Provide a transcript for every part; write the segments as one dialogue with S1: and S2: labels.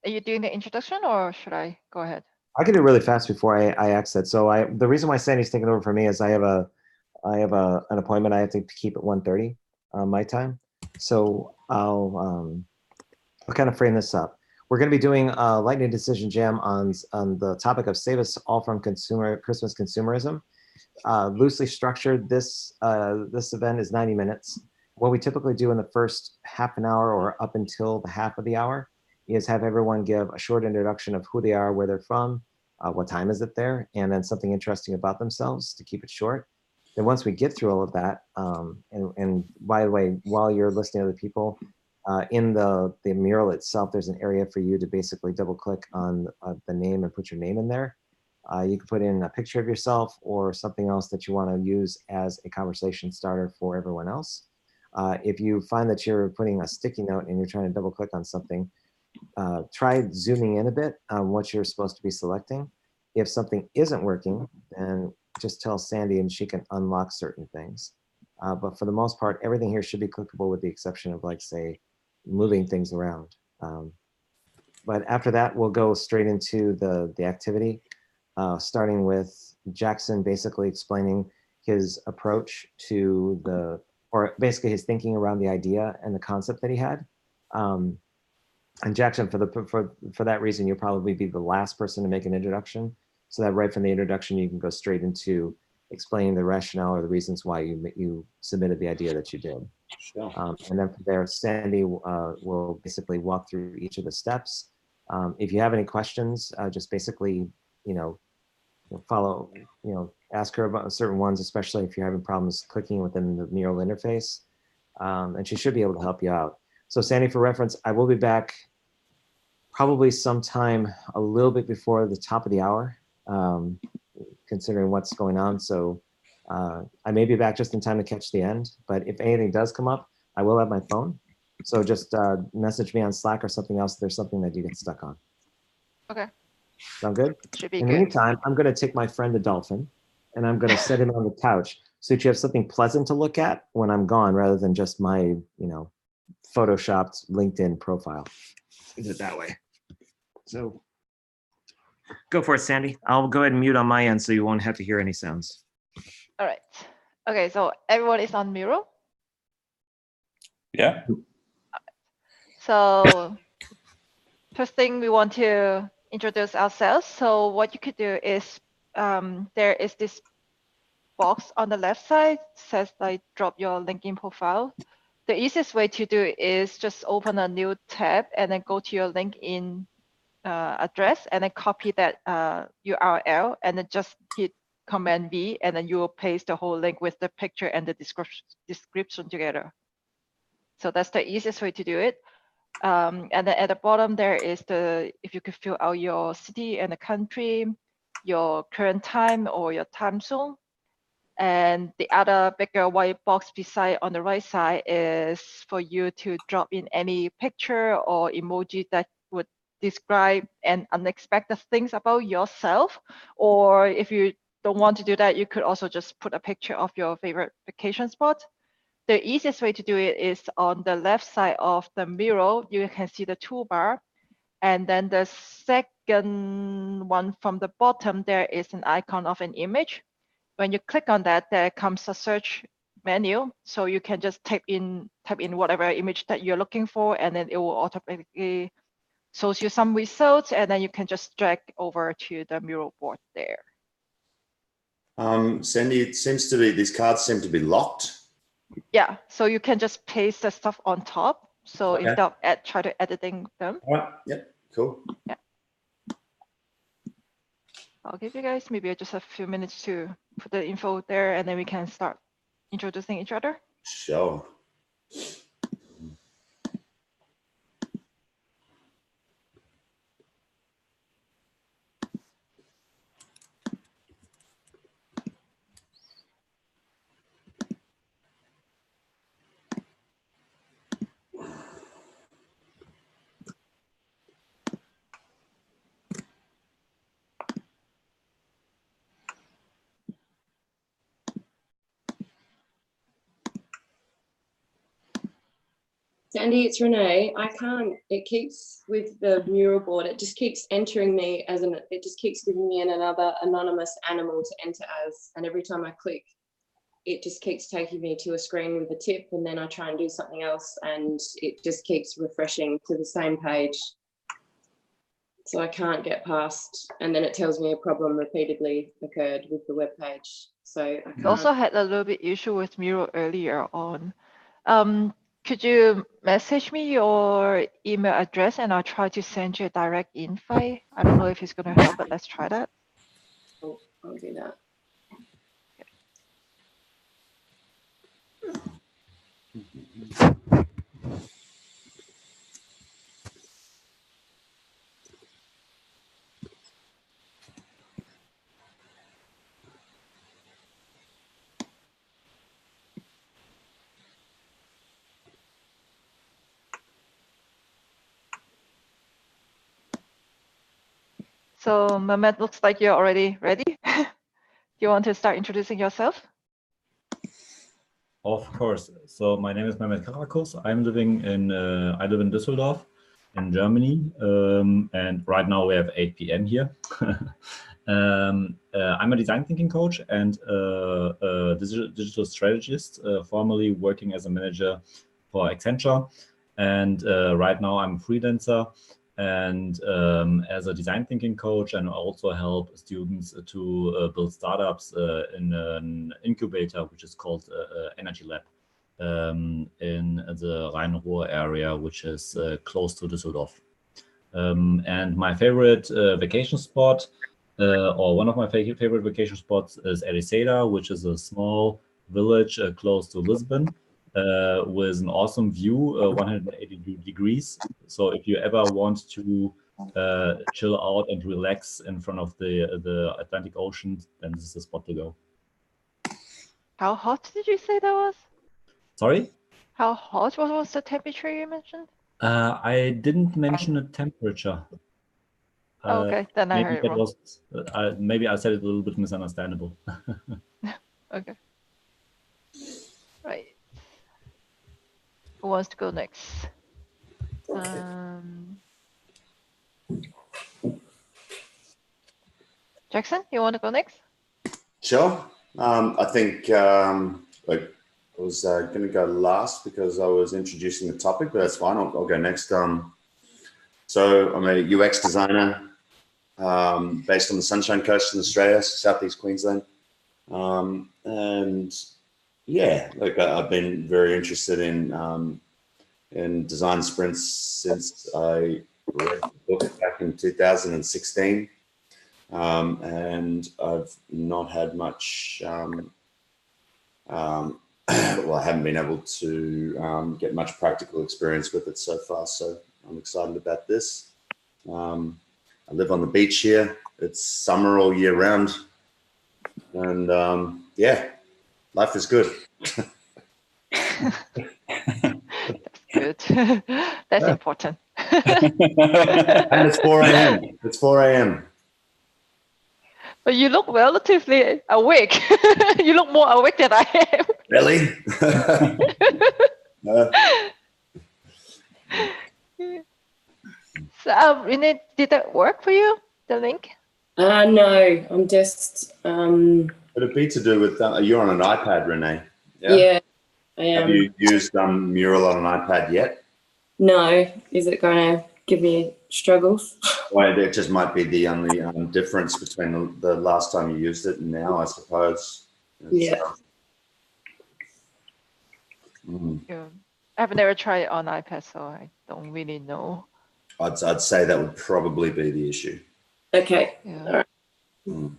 S1: Are you doing the introduction or should I go ahead?
S2: I can do it really fast before I exit. So the reason why Sandy's taking over for me is I have an appointment I have to keep at 1:30 my time. So I'll kind of frame this up. We're going to be doing a lightning decision jam on the topic of Save Us All from Christmas Consumerism. Loosely structured, this event is 90 minutes. What we typically do in the first half an hour or up until the half of the hour is have everyone give a short introduction of who they are, where they're from, what time is it there, and then something interesting about themselves to keep it short. Then once we get through all of that, and by the way, while you're listening to other people, in the mural itself, there's an area for you to basically double click on the name and put your name in there. You can put in a picture of yourself or something else that you want to use as a conversation starter for everyone else. If you find that you're putting a sticky note and you're trying to double click on something, try zooming in a bit on what you're supposed to be selecting. If something isn't working, then just tell Sandy and she can unlock certain things. But for the most part, everything here should be clickable with the exception of, like, say, moving things around. But after that, we'll go straight into the activity, starting with Jackson basically explaining his approach to or basically his thinking around the idea and the concept that he had. And Jackson, for that reason, you'll probably be the last person to make an introduction, so that right from the introduction, you can go straight into explaining the rationale or the reasons why you submitted the idea that you did.
S3: Sure.
S2: And then from there, Sandy will basically walk through each of the steps. If you have any questions, just basically, follow, ask her about certain ones, especially if you're having problems clicking within the mural interface. And she should be able to help you out. So Sandy, for reference, I will be back probably sometime a little bit before the top of the hour, considering what's going on. So I may be back just in time to catch the end, but if anything does come up, I will have my phone. So just message me on Slack or something else if there's something that you get stuck on.
S1: Okay.
S2: Sound good?
S1: Should be
S2: In
S1: good.
S2: the meantime, I'm going to take my friend the dolphin and I'm going to set him on the couch so that you have something pleasant to look at when I'm gone rather than just my, photoshopped LinkedIn profile. Do it that way. So go for it, Sandy. I'll go ahead and mute on my end so you won't have to hear any sounds.
S1: All right. Okay, so everyone is on mural.
S3: Yeah.
S1: So first thing, we want to introduce ourselves. So what you could do is there is this box on the left side says like drop your LinkedIn profile. The easiest way to do it is just open a new tab and then go to your LinkedIn address and then copy that URL and then just hit Command V and then you will paste the whole link with the picture and the description together. So that's the easiest way to do it. And then at the bottom there is if you could fill out your city and the country, your current time or your time zone. And the other bigger white box beside on the right side is for you to drop in any picture or emoji that would describe and unexpected things about yourself. Or if you don't want to do that, you could also just put a picture of your favorite vacation spot. The easiest way to do it is on the left side of the mural, you can see the toolbar. And then the second one from the bottom, there is an icon of an image. When you click on that, there comes a search menu. So you can just type in whatever image that you're looking for, and then it will automatically shows you some results, and then you can just drag over to the mural board there.
S3: Sandy, these cards seem to be locked.
S1: Yeah, so you can just paste the stuff on top. So
S3: Okay.
S1: instead of try to editing them.
S3: All right. Yep. Cool.
S1: Yeah. I'll give you guys maybe just a few minutes to put the info there, and then we can start introducing each other.
S3: Sure.
S4: Sandy, it's Renee. I can't, it keeps with the mural board, it just keeps entering me as it just keeps giving me another anonymous animal to enter as. And every time I click, it just keeps taking me to a screen with a tip, and then I try and do something else and it just keeps refreshing to the same page. So I can't get past, and then it tells me a problem repeatedly occurred with the web page. So I
S1: We
S4: can't.
S1: also had a little bit issue with Miro earlier on. Could you message me your email address and I'll try to send you a direct invite? I don't know if it's going to help, but let's try that.
S4: I'll do that.
S1: So Mehmet, looks like you're already ready. Do you want to start introducing yourself?
S5: Of course. So my name is Mehmet Karakus. I live in Düsseldorf in Germany. And right now we have 8 p.m. here. I'm a design thinking coach and a digital strategist, formerly working as a manager for Accenture. And right now I'm a freelancer and as a design thinking coach, and also help students to build startups in an incubator, which is called Energy Lab in the Rhein-Ruhr area, which is close to Düsseldorf. And my favorite vacation spot, or one of my favorite vacation spots, is Ericeira, which is a small village close to Lisbon. With an awesome view, 180 degrees. So if you ever want to chill out and relax in front of the Atlantic Ocean, then this is the spot to go.
S1: How hot did you say that was?
S5: Sorry?
S1: How hot? What was the temperature you mentioned?
S5: I didn't mention a temperature.
S1: Okay, then I
S5: Maybe
S1: heard it
S5: that
S1: wrong.
S5: was, maybe I said it a little bit misunderstandable.
S1: Okay. Right. Who wants to go next? Jackson, you want to go next?
S3: Sure. I think I was going to go last because I was introducing the topic, but that's fine. I'll go next. So I'm a UX designer based on the Sunshine Coast in Australia, Southeast Queensland. And yeah, like I've been very interested in design sprints since I read the book back in 2016. And I've not had much, well, I haven't been able to get much practical experience with it so far. So I'm excited about this. I live on the beach here. It's summer all year round. And yeah, life is good.
S1: That's good. That's important.
S3: And it's 4 a.m. It's 4 a.m.
S1: But you look relatively awake. You look more awake than I am.
S3: Really?
S1: So, Renee, did that work for you, the link?
S4: No, I'm just.
S3: Would it be to do with, you're on an iPad, Renee?
S4: Yeah, I am.
S3: Have you used Mural on an iPad yet?
S4: No, is it going to give me struggles?
S3: Well, it just might be the only difference between the last time you used it and now, I suppose.
S4: Yeah.
S1: Yeah. I've never tried it on iPad, so I don't really know.
S3: I'd say that would probably be the issue.
S4: Okay.
S1: Yeah.
S4: All right.
S3: Mm.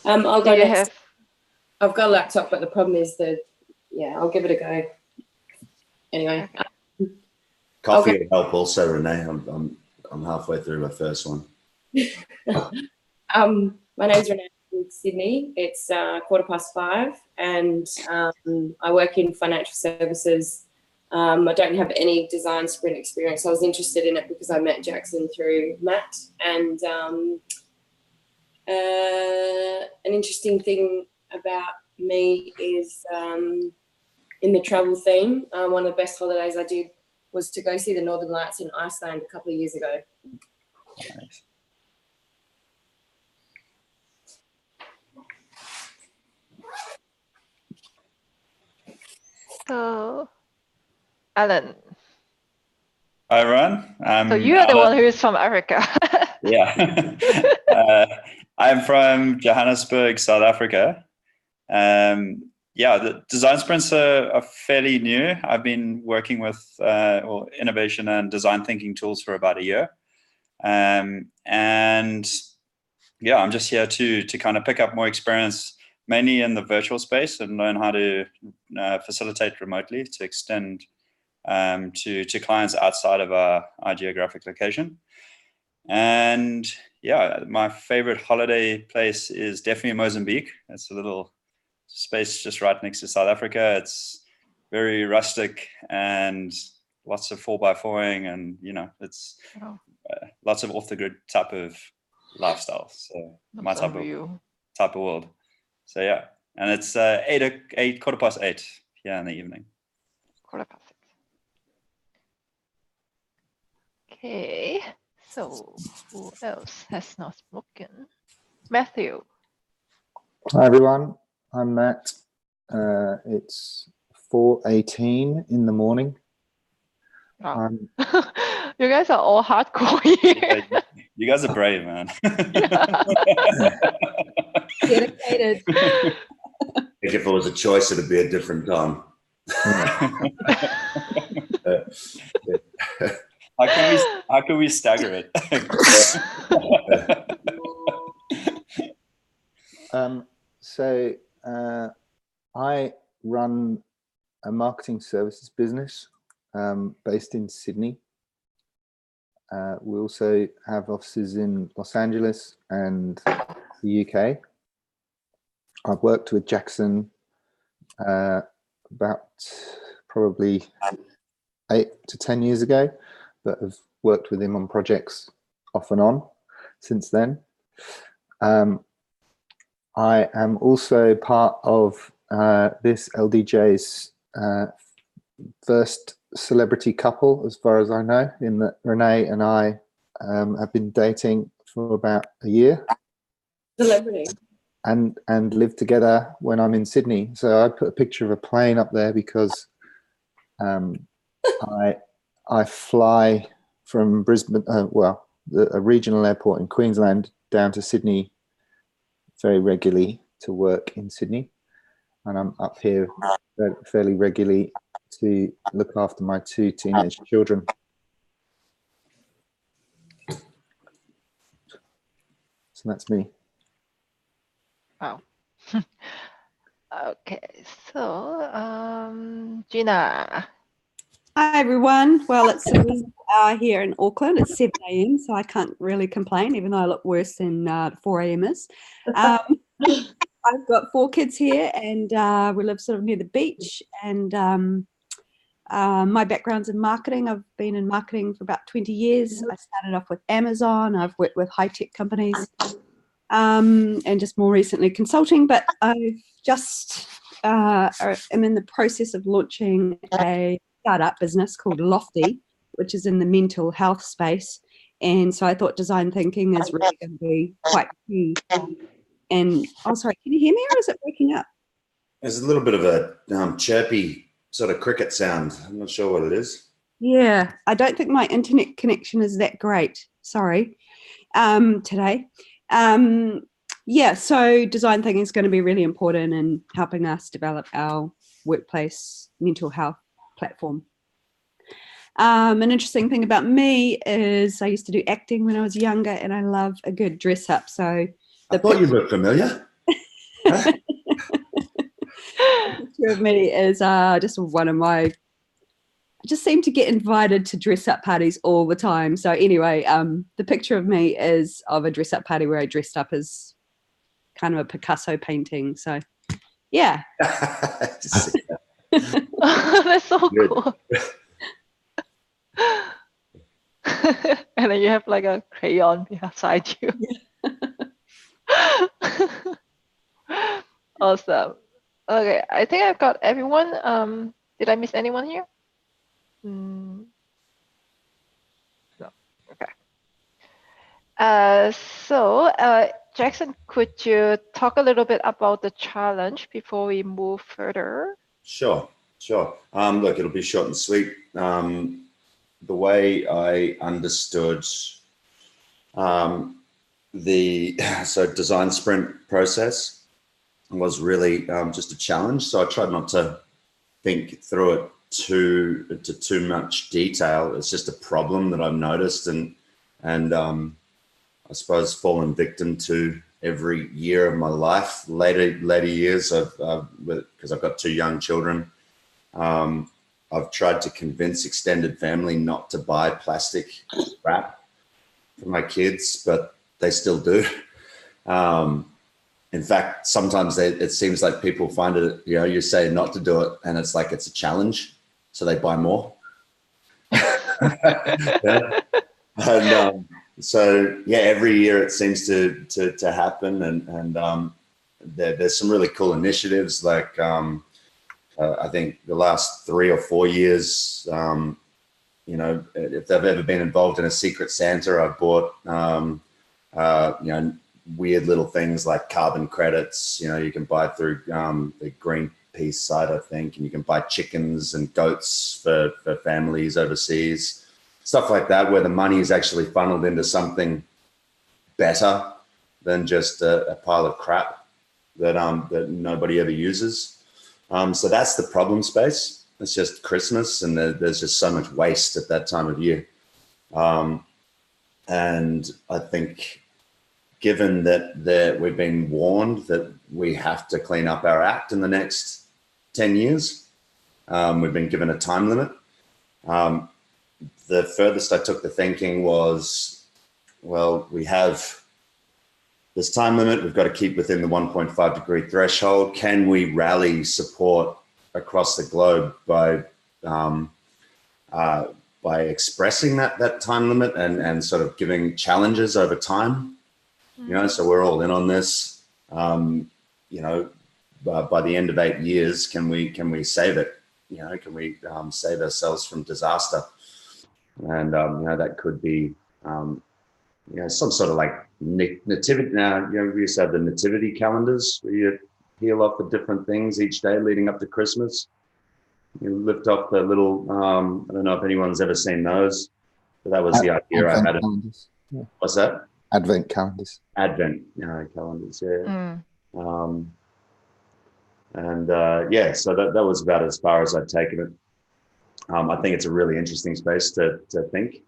S4: I'll go
S1: Do you
S4: next.
S1: have?
S4: I've got a laptop, but the problem is that, yeah, I'll give it a go. Anyway.
S1: Okay.
S3: Coffee
S4: Okay.
S3: will help also, Renee. I'm halfway through my first one.
S4: My name's Renee from Sydney. It's 5:15, and I work in financial services. I don't have any design sprint experience. I was interested in it because I met Jackson through Matt. And an interesting thing about me is in the travel theme. One of the best holidays I did was to go see the Northern Lights in Iceland a couple of years ago.
S6: Nice.
S1: So, Alan,
S6: Hi, everyone.
S1: so you are the one who is from Africa.
S6: Yeah. I'm from Johannesburg, South Africa. Yeah, the design sprints are fairly new. I've been working with innovation and design thinking tools for about a year. And yeah, I'm just here to kind of pick up more experience, mainly in the virtual space, and learn how to facilitate remotely to extend to clients outside of our geographic location. And yeah, my favorite holiday place is definitely Mozambique. It's a little space just right next to South Africa. It's very rustic and lots of 4x4ing, and it's lots of off the grid type of lifestyle. So my type of world. So yeah, and it's 8:15 here in the evening.
S1: 8:15. Okay, so who else has not spoken? Matthew.
S7: Hi everyone, I'm Matt. It's 4:18 in the morning.
S1: Wow. You guys are all hardcore here.
S6: You guys are brave, man.
S4: Dedicated.
S3: If it was a choice, it'd be a different time.
S6: How can we stagger it?
S7: I run a marketing services business based in Sydney. We also have offices in Los Angeles and the UK. I've worked with Jackson about probably 8 to 10 years ago, but have worked with him on projects off and on since then. I am also part of this LDJ's first celebrity couple, as far as I know, in that Renee and I have been dating for about a year.
S4: Celebrity.
S7: And live together when I'm in Sydney. So I put a picture of a plane up there because I fly from Brisbane, a regional airport in Queensland, down to Sydney very regularly to work in Sydney. And I'm up here fairly regularly to look after my 2 teenage children. So that's me.
S1: Wow. Okay, so Gina.
S8: Hi everyone. Well, it's a wee hour here in Auckland. It's 7 a.m, so I can't really complain, even though I look worse than 4 a.m.ers. I've got 4 kids here, and we live sort of near the beach. And my background's in marketing. I've been in marketing for about 20 years. I started off with Amazon. I've worked with high-tech companies, and just more recently consulting. But I've just am in the process of launching a startup business called Lofty, which is in the mental health space. And so I thought design thinking is really going to be quite key. And oh, sorry, can you hear me, or is it breaking up?
S3: There's a little bit of a chirpy sort of cricket sound. I'm not sure what it is.
S8: Yeah, I don't think my internet connection is that great. Sorry, today. Yeah, so design thinking is going to be really important in helping us develop our workplace mental health platform. An interesting thing about me is I used to do acting when I was younger, and I love a good dress up. So
S3: I thought you looked familiar.
S8: The picture of me is just one of my. I just seem to get invited to dress up parties all the time. So anyway, the picture of me is of a dress up party where I dressed up as kind of a Picasso painting. So yeah.
S1: That's so
S3: Good.
S1: cool. And then you have like a crayon beside you. Awesome. Okay, I think I've got everyone. Did I miss anyone here? Jackson, could you talk a little bit about the challenge before we move further?
S3: Sure. Look, it'll be short and sweet. The way I understood the design sprint process was really just a challenge. So I tried not to think through it to too much detail. It's just a problem that I've noticed, and I suppose fallen victim to every year of my life. Later years, because I've got 2 young children. I've tried to convince extended family not to buy plastic wrap for my kids, but they still do. In fact, sometimes it seems like people find it, you say not to do it, and it's like it's a challenge, so they buy more. Yeah. And so yeah, every year it seems to happen, and there's some really cool initiatives. Like I think the last 3 or 4 years, if they've ever been involved in a Secret Santa, I've bought weird little things like carbon credits. You can buy through the Greenpeace site, I think, and you can buy chickens and goats for families overseas. Stuff like that, where the money is actually funneled into something better than just a pile of crap that nobody ever uses. So that's the problem space. It's just Christmas, and there's just so much waste at that time of year. And I think, given that we've been warned that we have to clean up our act in the next 10 years, we've been given a time limit. The furthest I took the thinking was, well, we have this time limit. We've got to keep within the 1.5 degree threshold. Can we rally support across the globe by expressing that time limit and sort of giving challenges over time? So we're all in on this. By the end of 8 years, can we save it? Can we save ourselves from disaster? And that could be some sort of like nativity. Now we used to have the nativity calendars where you peel off the different things each day leading up to Christmas. You lift off the little. I don't know if anyone's ever seen those, but that was the idea. I had.
S7: Yeah.
S3: What's that?
S7: Advent calendars.
S3: Advent calendars. Yeah. So that was about as far as I'd taken it. I think it's a really interesting space to think.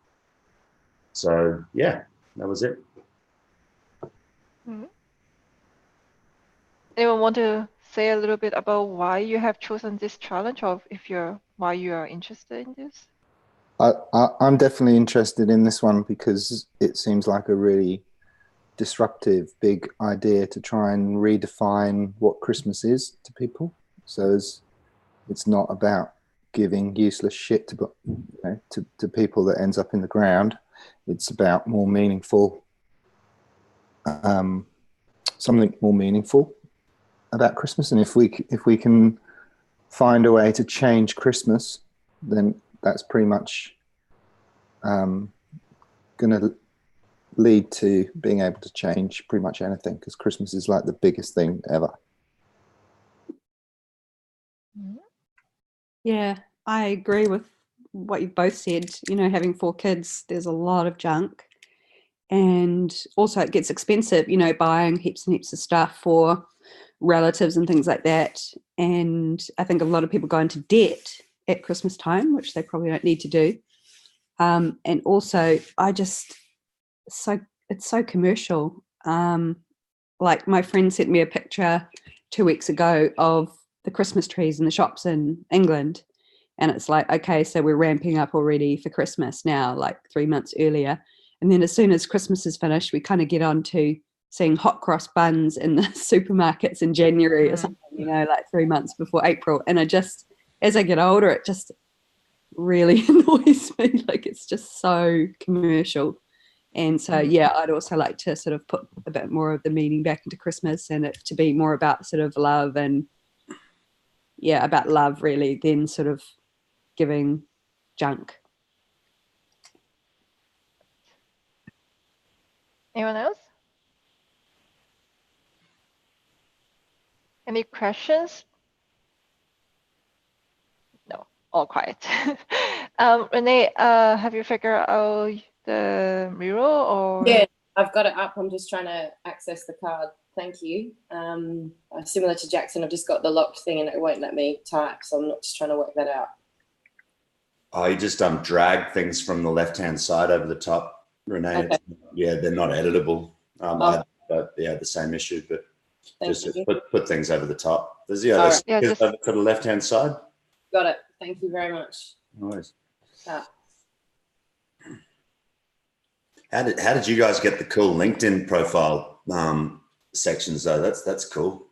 S3: So yeah, that was it.
S1: Anyone want to say a little bit about why you have chosen this challenge, or why you are interested in this?
S7: I'm definitely interested in this one because it seems like a really disruptive, big idea to try and redefine what Christmas is to people. So it's not about giving useless shit to people that ends up in the ground. It's about more meaningful, something more meaningful about Christmas. And if we can find a way to change Christmas, then that's pretty much going to lead to being able to change pretty much anything, because Christmas is like the biggest thing ever.
S8: Yeah, I agree with what you've both said. Having 4 kids, there's a lot of junk, and also it gets expensive, buying heaps and heaps of stuff for relatives and things like that. And I think a lot of people go into debt at Christmas time, which they probably don't need to do. And also it's so commercial. Like my friend sent me a picture 2 weeks ago of the Christmas trees in the shops in England, and it's like, okay, so we're ramping up already for Christmas now, like 3 months earlier. And then as soon as Christmas is finished, we kind of get on to seeing hot cross buns in the supermarkets in January or something, like 3 months before April. And as I get older, it just really annoys me. Like, it's just so commercial. And so, yeah, I'd also like to sort of put a bit more of the meaning back into Christmas, and it to be more about sort of love, and about love really, than sort of giving junk.
S1: Anyone else? Any questions? No, all quiet. Renee, have you figured out the mirror or?
S4: Yeah, I've got it up. I'm just trying to access the card. Thank you. Similar to Jackson, I've just got the locked thing and it won't let me type, so I'm not just trying to work that out.
S3: Oh, you just drag things from the left-hand side over the top, Renee.
S4: Okay.
S3: Yeah, they're not editable.
S4: Oh.
S3: But yeah, the same issue, but
S4: Thank
S3: just
S4: you.
S3: put things over the top. There's
S4: All right.
S1: just
S3: over to the left-hand side.
S4: Got it. Thank you very much.
S3: Nice.
S4: Ah.
S3: How did you guys get the cool LinkedIn profile sections though? That's cool.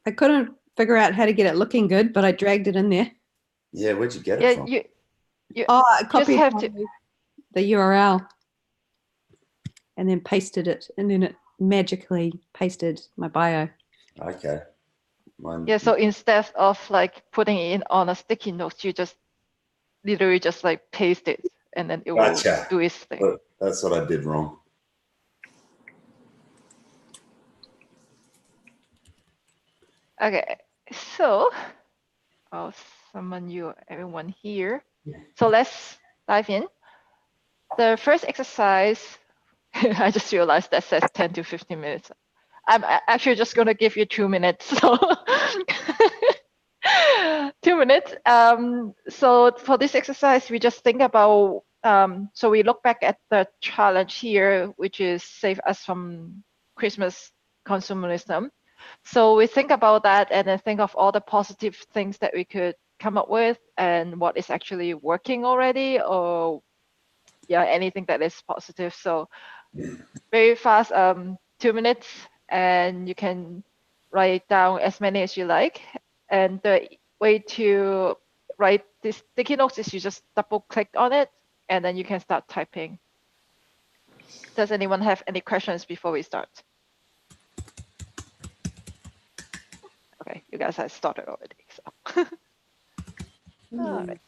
S8: I couldn't figure out how to get it looking good, but I dragged it in there.
S3: Yeah, where'd you get it from?
S1: you
S8: I copied
S1: have to.
S8: the URL and then pasted it, and then it magically pasted my bio.
S3: Okay.
S1: Yeah, so instead of like putting it on a sticky note, you just literally just like paste it and then it will do its thing.
S3: That's what I did wrong.
S1: Okay, so I'll summon everyone here. So let's dive in. The first exercise, I just realized that says 10 to 15 minutes. I'm actually just going to give you 2 minutes. So 2 minutes. So for this exercise, we just think about, so we look back at the challenge here, which is save us from Christmas consumerism. So we think about that and then think of all the positive things that we could come up with and what is actually working already, or yeah, anything that is positive. So very fast, 2 minutes, and you can write down as many as you like. And the way to write this sticky notes is you just double click on it and then you can start typing. Does anyone have any questions before we start? Okay, you guys have started already. So. All right.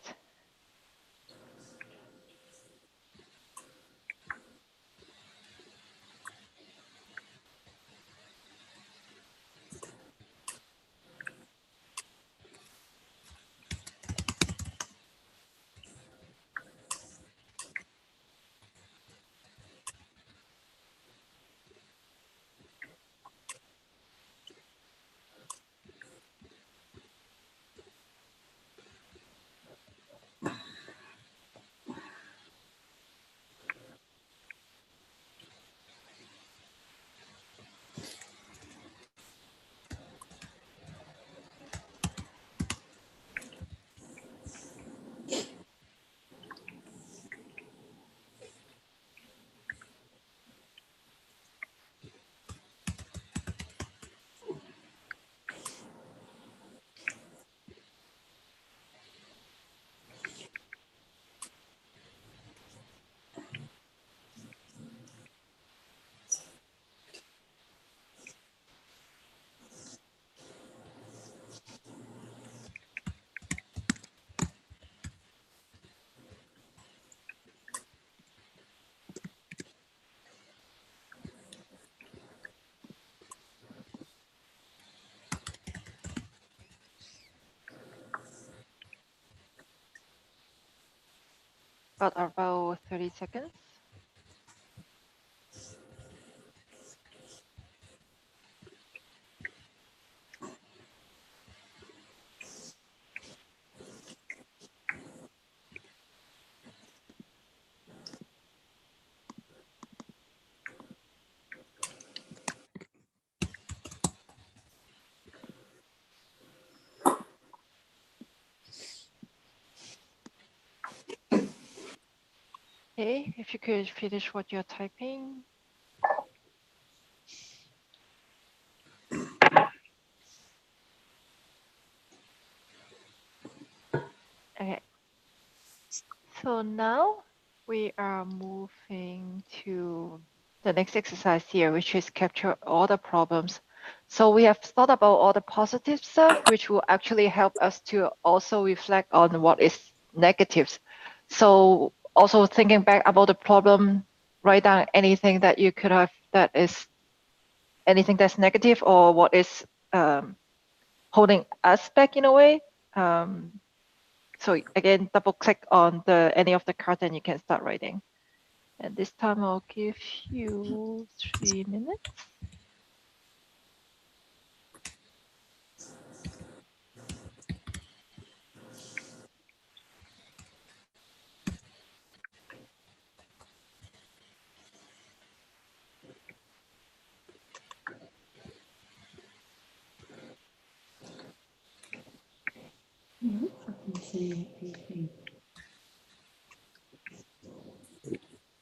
S1: About 30 seconds. Okay, if you could finish what you're typing. Okay. So now we are moving to the next exercise here, which is capture all the problems. So we have thought about all the positive stuff, which will actually help us to also reflect on what is negatives. So also thinking back about the problem write down anything that you could have that is anything that's negative or what is holding us back in a way. So again, double click on any of the cards and you can start writing. And this time I'll give you 3 minutes.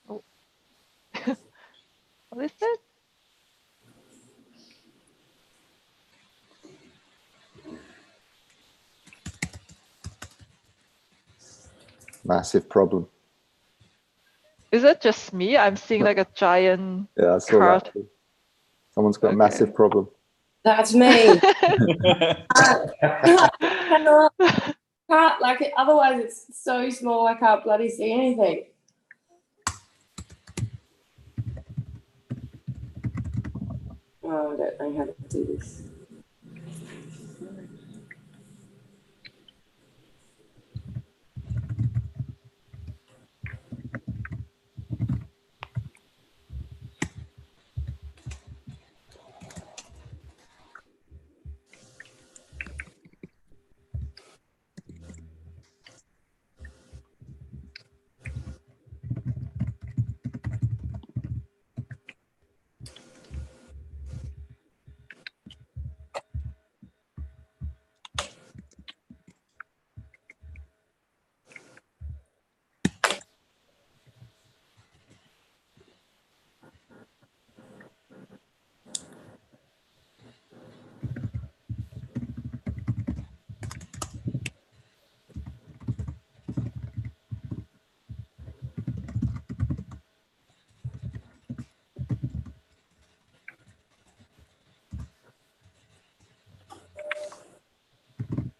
S1: Oh. What is it?
S7: Massive problem.
S1: Is it just me? I'm seeing like a giant
S7: Yeah, I saw
S1: card.
S7: that. Someone's got a
S1: Okay.
S7: massive problem.
S4: That's me. Can't, like, otherwise it's so small I can't bloody see anything. Oh, I don't know how to do this.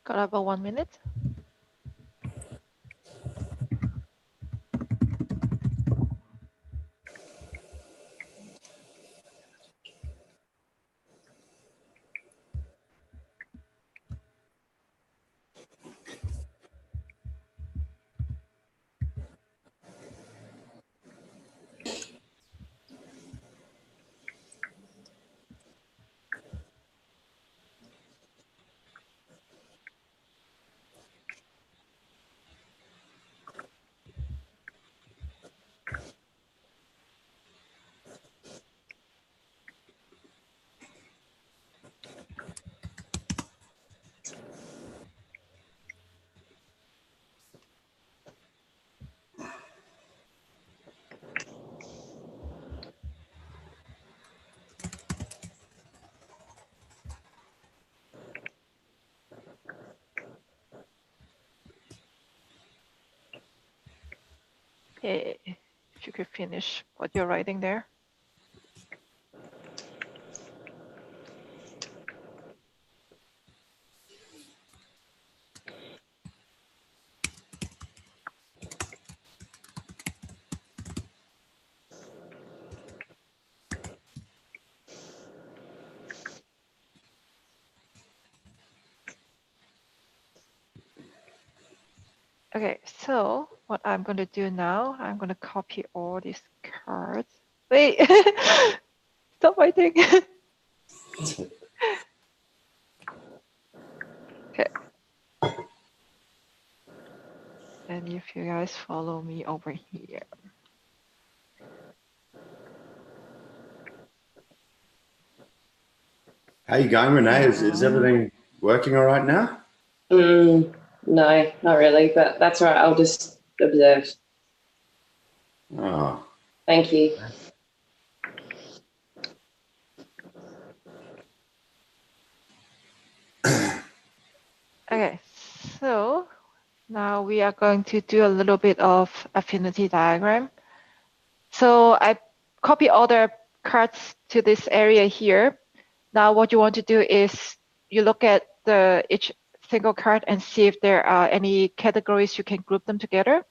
S1: Got about 1 minute. Okay, if you could finish what you're writing there. Okay, so what I'm going to do now, I'm going to copy all these cards. Wait, stop writing. Okay. And if you guys follow me over here.
S3: How you going, Renee? Is everything working all right now?
S4: No, not really, but that's all right. I'll just observe.
S3: Oh,
S4: Thank you.
S1: Okay, so now we are going to do a little bit of affinity diagram. So I copy all the cards to this area here. Now what you want to do is you look at each single card and see if there are any categories you can group them together.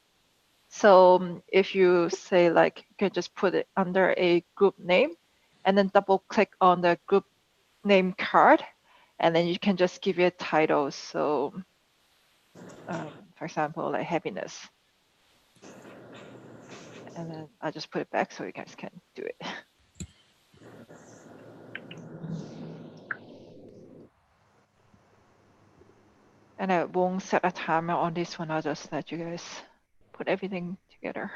S1: So if you say like, you can just put it under a group name and then double click on the group name card, and then you can just give it a title. So for example, like happiness. And then I just put it back so you guys can do it. And I won't set a timer on this one. I'll just let you guys put everything together.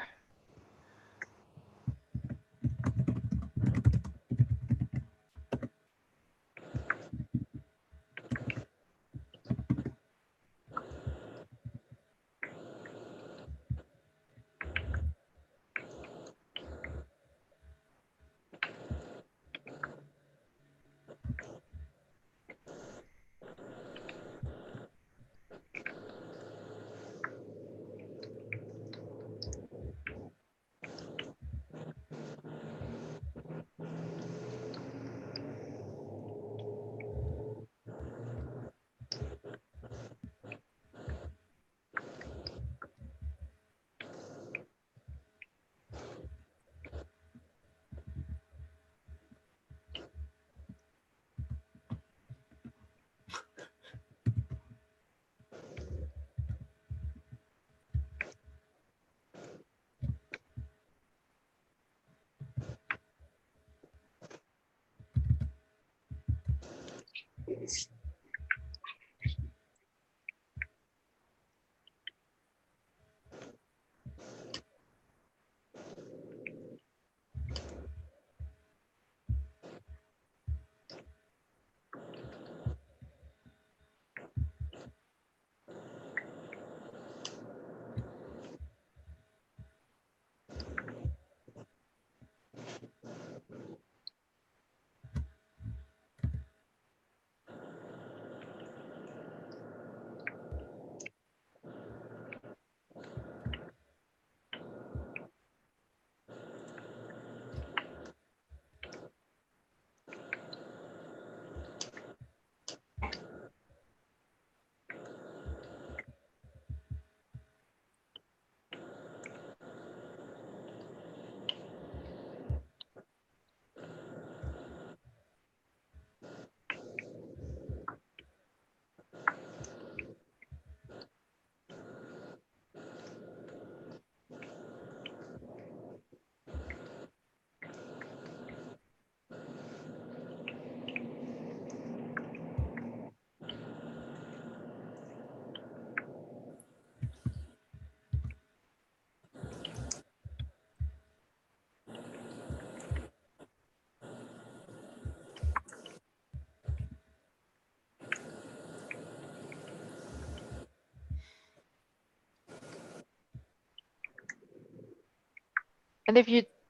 S1: And if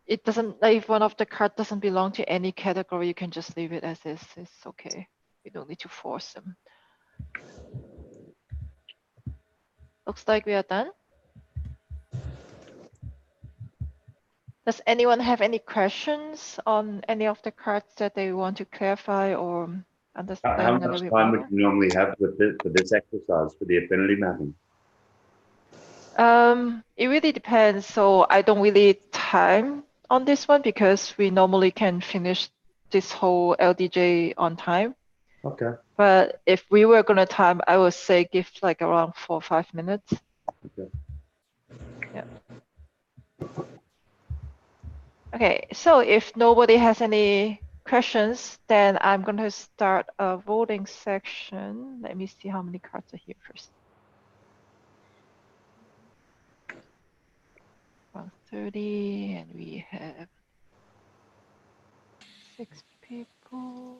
S1: it doesn't, like, if one of the card doesn't belong to any category, you can just leave it as is. It's okay. You don't need to force them. Looks like we are done. Does anyone have any questions on any of the cards that they want to clarify or understand
S3: How
S1: a
S3: much
S1: little bit
S3: time would
S1: more?
S3: you normally have with for this exercise, for the affinity mapping?
S1: It really depends. So I don't really time on this one because we normally can finish this whole LDJ on time.
S3: Okay.
S1: But if we were gonna time, I would say give like around 4 or 5 minutes.
S3: Okay.
S1: Yeah. Okay, so if nobody has any questions, then I'm going to start a voting section. Let me see how many cards are here first. 130, and we have 6 people.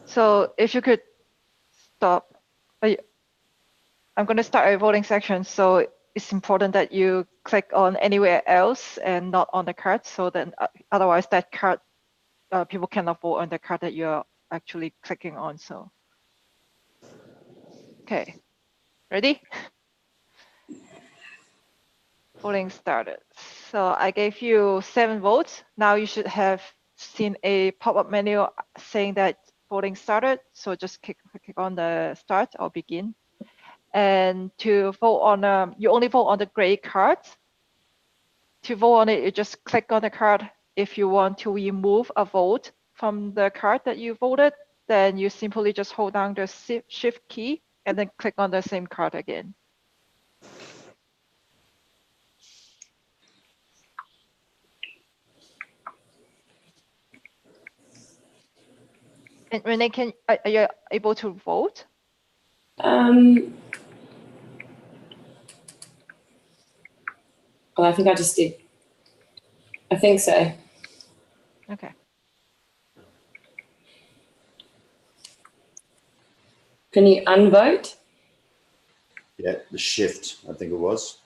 S1: So if you could stop, I'm going to start a voting section. So it's important that you click on anywhere else and not on the card. So then otherwise that card, people cannot vote on the card that you're actually clicking on. So, okay, ready? Voting started. So I gave you 7 votes. Now you should have seen a pop-up menu saying that voting started. So just click on the start or begin. And to vote on, you only vote on the gray card. To vote on it, you just click on the card. If you want to remove a vote from the card that you voted, then you simply just hold down the shift key and then click on the same card again. And Renee, are you able to vote?
S4: Well, I think I just did. I think so.
S1: Okay.
S4: Can you unvote?
S3: Yeah, the shift, I think it was.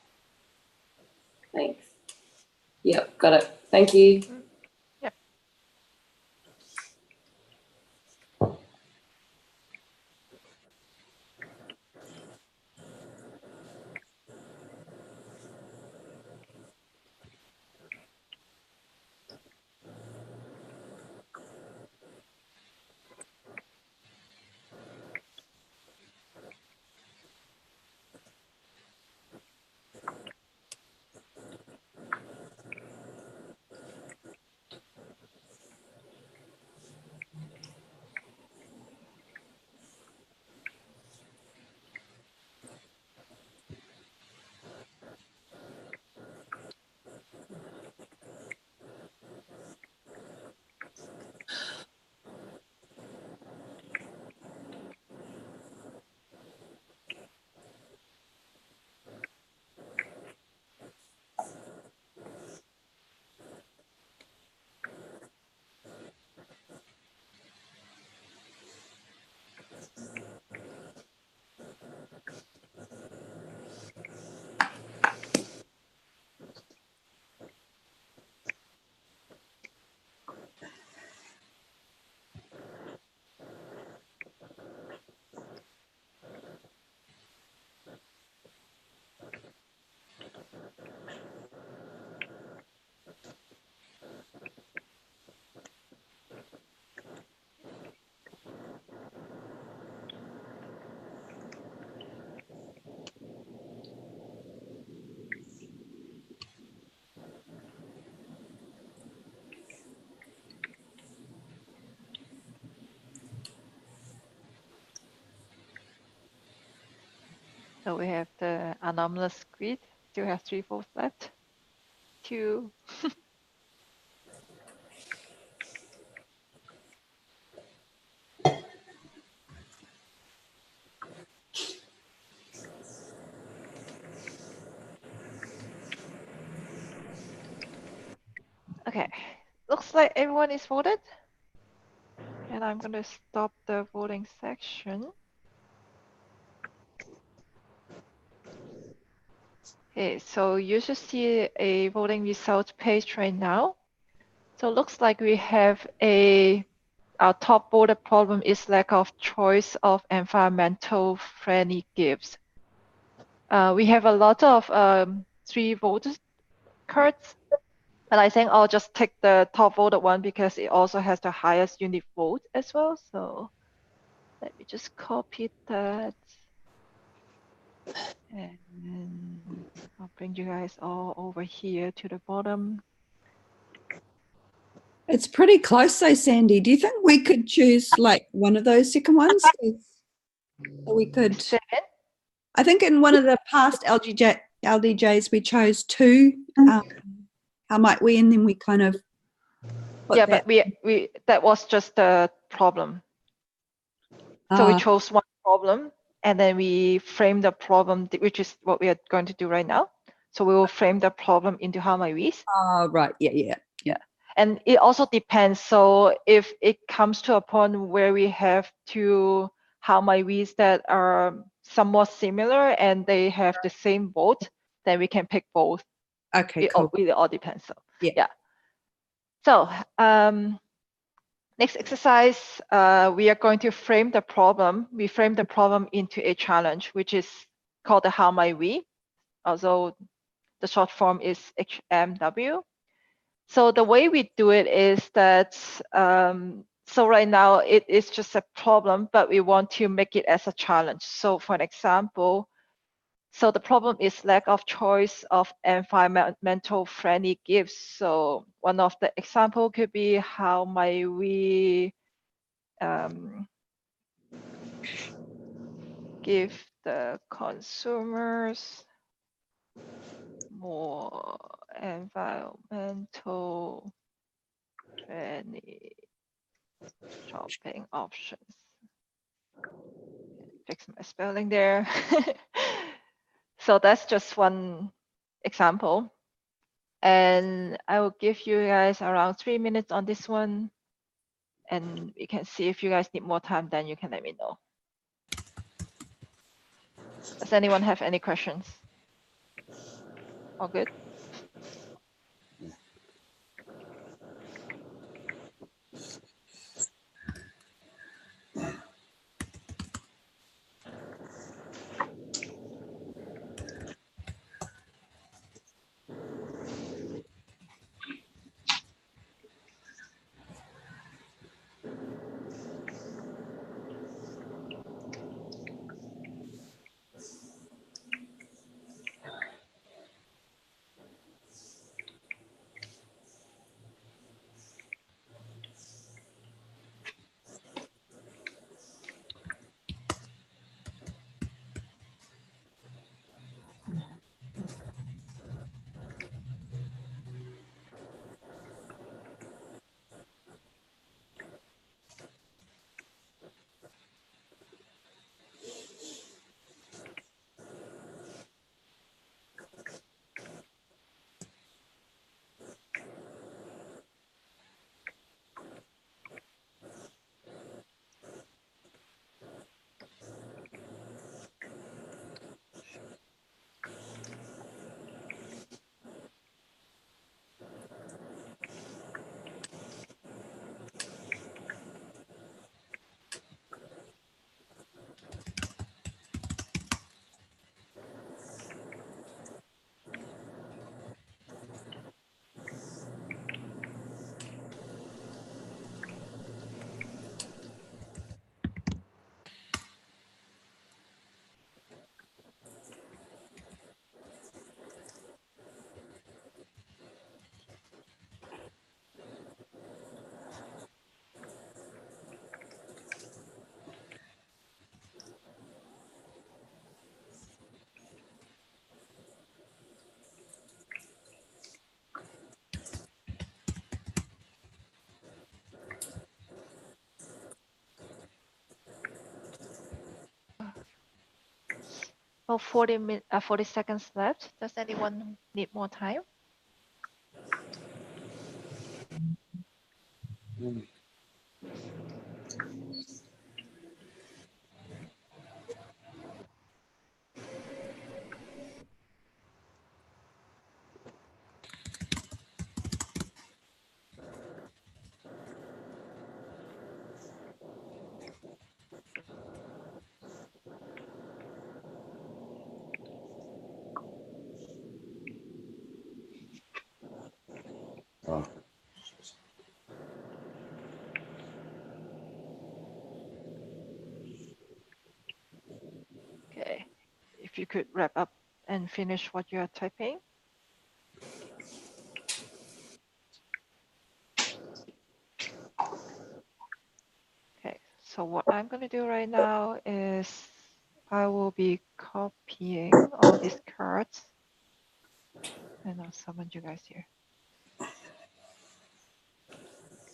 S4: Thanks. Yep, got it. Thank you.
S1: Yep. So we have the anomalous grid. Still have 3 votes left. 2. Okay, looks like everyone is voted. And I'm going to stop the voting section. Okay, so you should see a voting results page right now. So it looks like we have our top voted problem is lack of choice of environmental friendly gifts. We have a lot of 3 voted cards, and I think I'll just take the top voted one because it also has the highest unit vote as well. So let me just copy that. And I'll bring you guys all over here to the bottom.
S8: It's pretty close though, Sandy. Do you think we could choose like one of those second ones? So we could.
S1: 7?
S8: I think in one of the past LDJs we chose 2. How might we? And then we kind of.
S1: Yeah, but we that was just the problem. So we chose one problem and then we frame the problem, which is what we are going to do right now. So we will frame the problem into how my wish.
S8: Right. Yeah.
S1: And it also depends. So if it comes to a point where we have 2 how my wish that are somewhat similar and they have the same vote, then we can pick both.
S8: Okay,
S1: It
S8: cool.
S1: really all depends. So
S8: Yeah.
S1: So next exercise, we are going to frame the problem. We frame the problem into a challenge, which is called the How Might We, although the short form is HMW. So the way we do it is that, so right now it is just a problem, but we want to make it as a challenge. So for an example, so the problem is lack of choice of environmental friendly gifts. So one of the example could be how might we give the consumers more environmental friendly shopping options. Fix my spelling there. So that's just one example. And I will give you guys around 3 minutes on this one. And we can see if you guys need more time, then you can let me know. Does anyone have any questions? All good? Well, 40 seconds left. Does anyone need more time?
S3: Oh.
S1: Okay. If you could wrap up and finish what you're typing. Okay, so what I'm going to do right now is I will be copying all these cards. And I'll summon you guys here.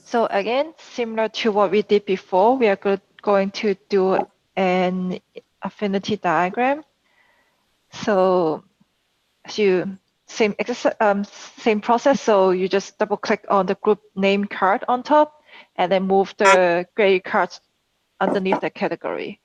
S1: So again, similar to what we did before, we are going to do an affinity diagram. So same process. So you just double click on the group name card on top and then move the gray cards underneath the category.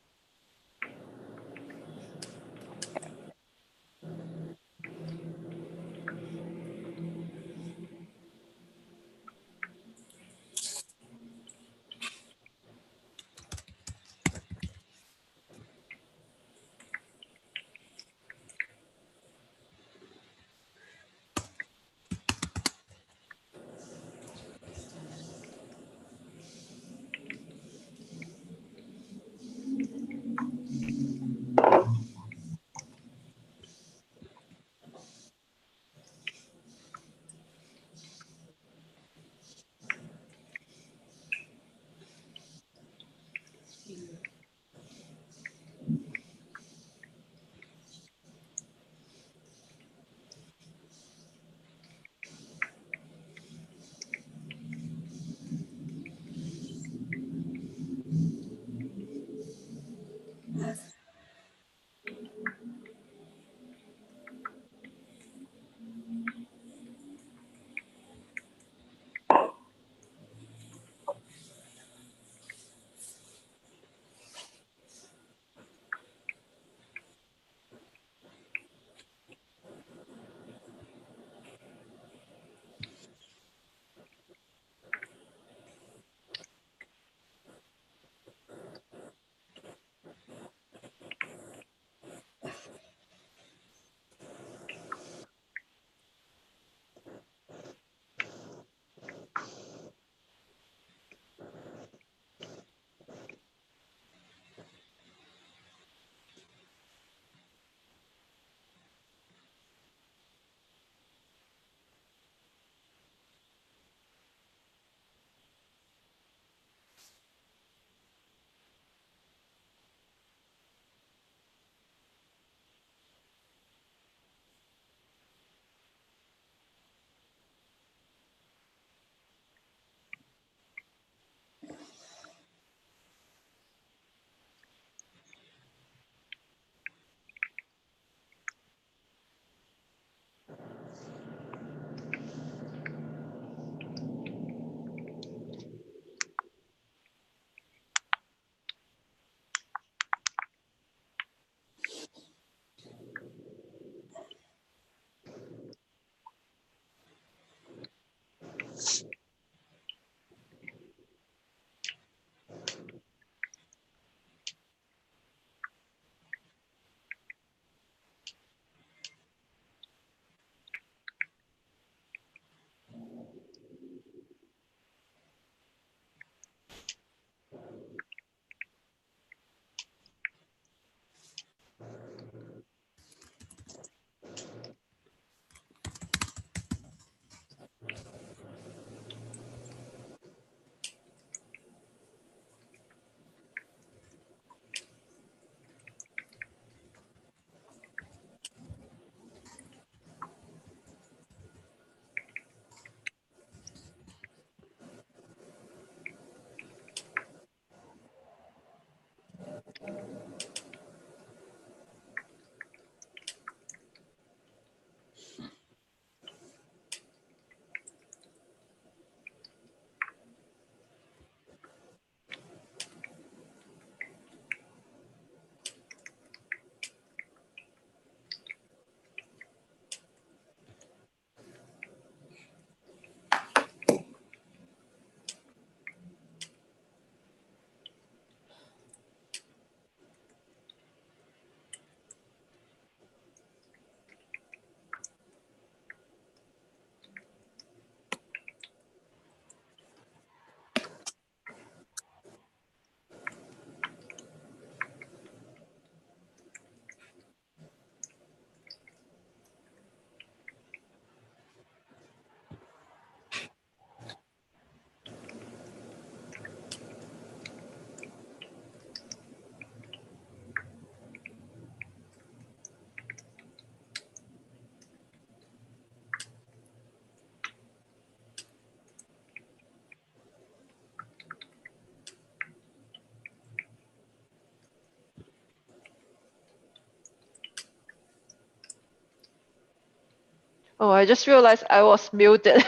S1: Oh, I just realized I was muted.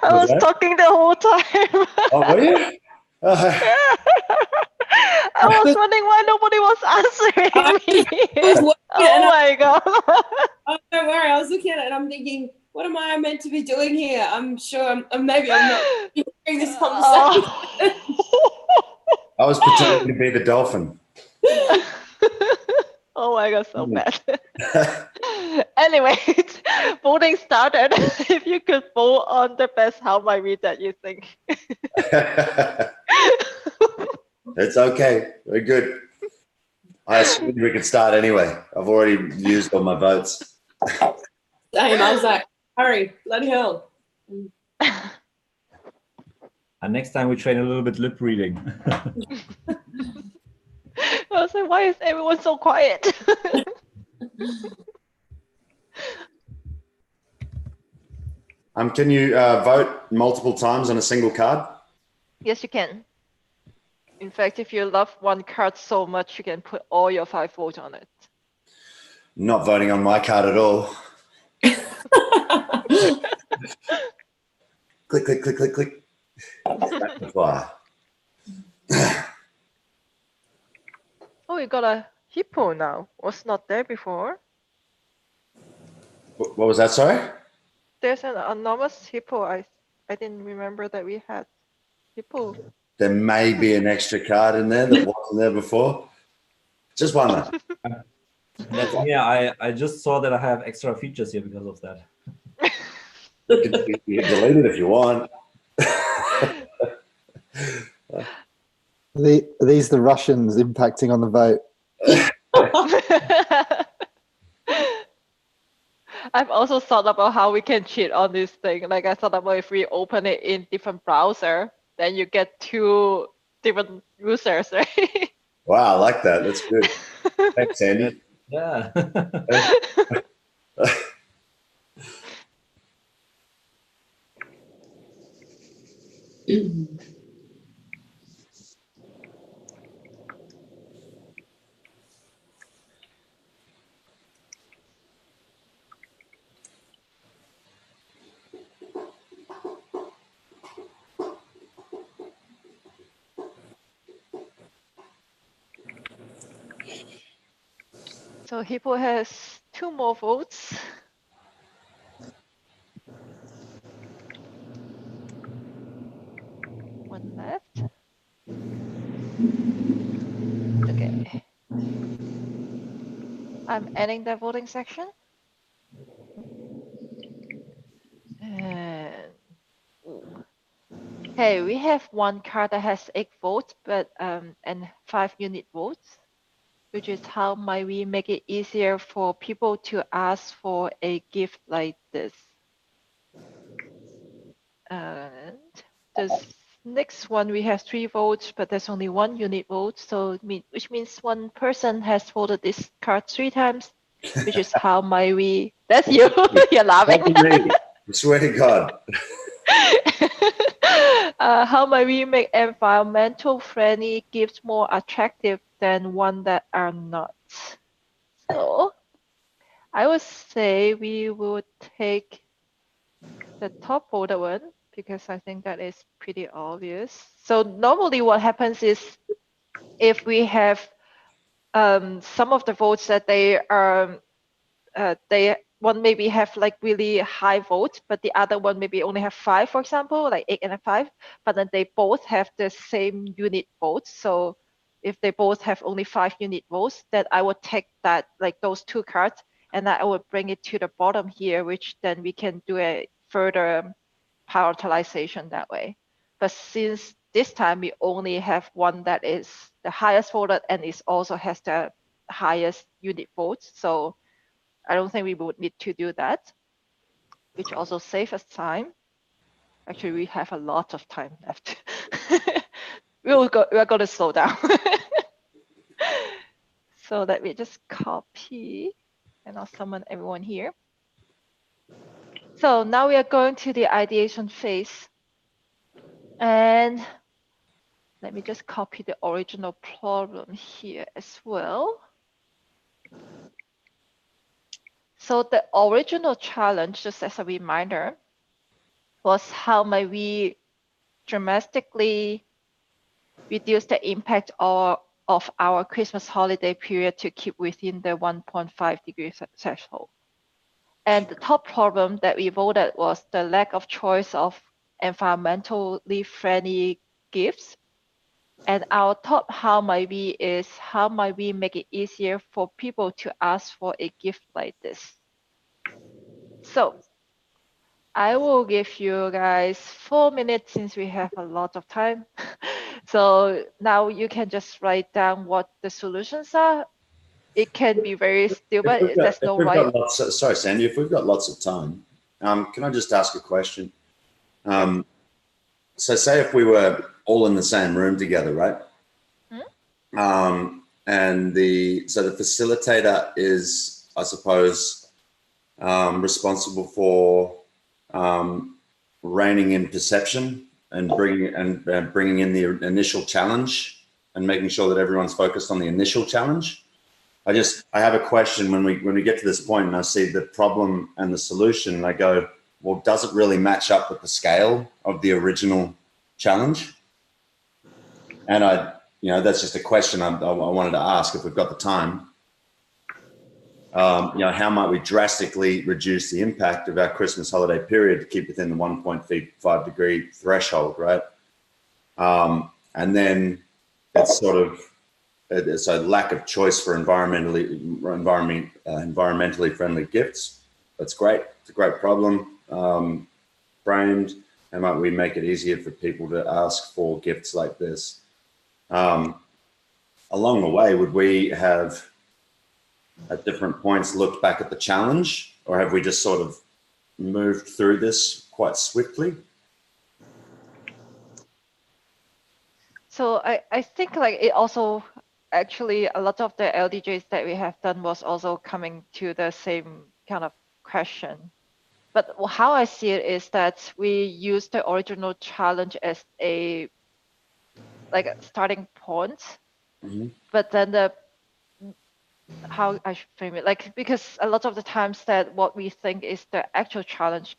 S1: I
S3: Was
S1: was
S3: that?
S1: talking the whole time.
S3: Oh, were you?
S1: I was wondering why nobody was answering me.
S4: was watching it and
S1: Oh my god.
S4: oh, don't worry, I was looking at it and I'm thinking, what am I meant to be doing here? I'm sure maybe I'm not hearing this conversation.
S3: I was pretending to be the dolphin.
S1: Oh my god, so bad. Anyway, voting started. If you could vote on the best how might read that you think.
S3: It's okay. We're good. I assumed we could start anyway. I've already used all my votes.
S4: Same, I was like, hurry, bloody hell.
S5: And next time we train a little bit lip reading.
S1: I was like, why is everyone so quiet?
S3: Can you vote multiple times on a single card?
S1: Yes, you can. In fact, if you love one card so much, you can put all your 5 votes on it.
S3: Not voting on my card at all. Click, click, click, click, click. Rapid fire.
S1: Oh, you got a hippo now. Was not there before.
S3: What was that, sorry?
S1: There's an enormous hippo. I didn't remember that we had hippo.
S3: There may be an extra card in there that wasn't there before. Just wonder.
S5: That's, yeah, I just saw that I have extra features here because of that.
S3: You can delete it if you want.
S7: Are these the Russians impacting on the vote?
S1: I've also thought about how we can cheat on this thing. Like I thought about if we open it in different browser, then you get 2 different users, right?
S3: Wow, I like that. That's good. Thanks, Andy.
S5: Yeah.
S1: So hippo has 2 more votes. One left. Okay. I'm adding the voting section. And hey, we have one card that has 8 votes, but and 5 unit votes, which is how might we make it easier for people to ask for a gift like this. And this next one we have 3 votes, but there's only 1 unit vote, so which means one person has voted this card 3 times, which is how might we. That's you. You're laughing.
S3: I swear to God.
S1: How might we make environmental friendly gifts more attractive than one that are not? So I would say we would take the top voted one because I think that is pretty obvious. So normally what happens is if we have some of the votes that they are one maybe have like really high votes, but the other one maybe only have 5, for example, like 8 and a 5, but then they both have the same unit votes. So if they both have only 5 unit votes, then I would take that, like those 2 cards, and I would bring it to the bottom here, which then we can do a further prioritization that way. But since this time we only have one that is the highest voted and it also has the highest unit votes, so I don't think we would need to do that, which also saves us time. Actually, we have a lot of time left. We're going to slow down. So let me just copy and I'll summon everyone here. So now we are going to the ideation phase. And let me just copy the original problem here as well. So the original challenge, just as a reminder, was how might we dramatically reduce the impact of our Christmas holiday period to keep within the 1.5 degree threshold. And the top problem that we voted was the lack of choice of environmentally friendly gifts. And our top how might we is how might we make it easier for people to ask for a gift like this. So I will give you guys 4 minutes since we have a lot of time. So now you can just write down what the solutions are. It can be very stupid. There's no right.
S3: Sorry, Sandy, if we've got lots of time, can I just ask a question? So say if we were all in the same room together, right? And the facilitator is, I suppose, responsible for reining in perception and bringing in the initial challenge and making sure that everyone's focused on the initial challenge. I have a question when we get to this point and I see the problem and the solution and I go, well, does it really match up with the scale of the original challenge? And that's just a question I wanted to ask if we've got the time. How might we drastically reduce the impact of our Christmas holiday period to keep within the 1.5 degree threshold, right? And then it's so lack of choice for environmentally friendly gifts. That's great. It's a great problem. Framed. How might we make it easier for people to ask for gifts like this? Along the way, would we have at different points looked back at the challenge, or have we just sort of moved through this quite swiftly?
S1: So I think like it also actually a lot of the LDJs that we have done was also coming to the same kind of question. But how I see it is that we use the original challenge as a starting point, but then how I should frame it, because a lot of the times that what we think is the actual challenge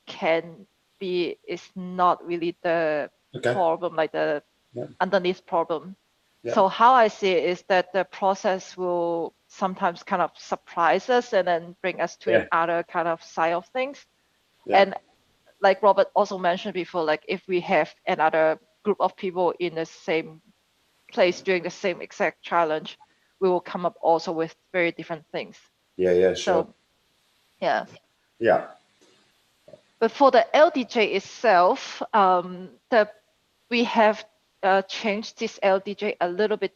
S1: is not really the problem, like the underneath problem. Yeah. So how I see it is that the process will sometimes kind of surprise us and then bring us to another kind of side of things. Yeah. And like Robert also mentioned before, like if we have another group of people in the same place doing the same exact challenge, we will come up also with very different things.
S3: Sure.
S1: So, yeah.
S3: Yeah.
S1: But for the LDJ itself, we have changed this LDJ a little bit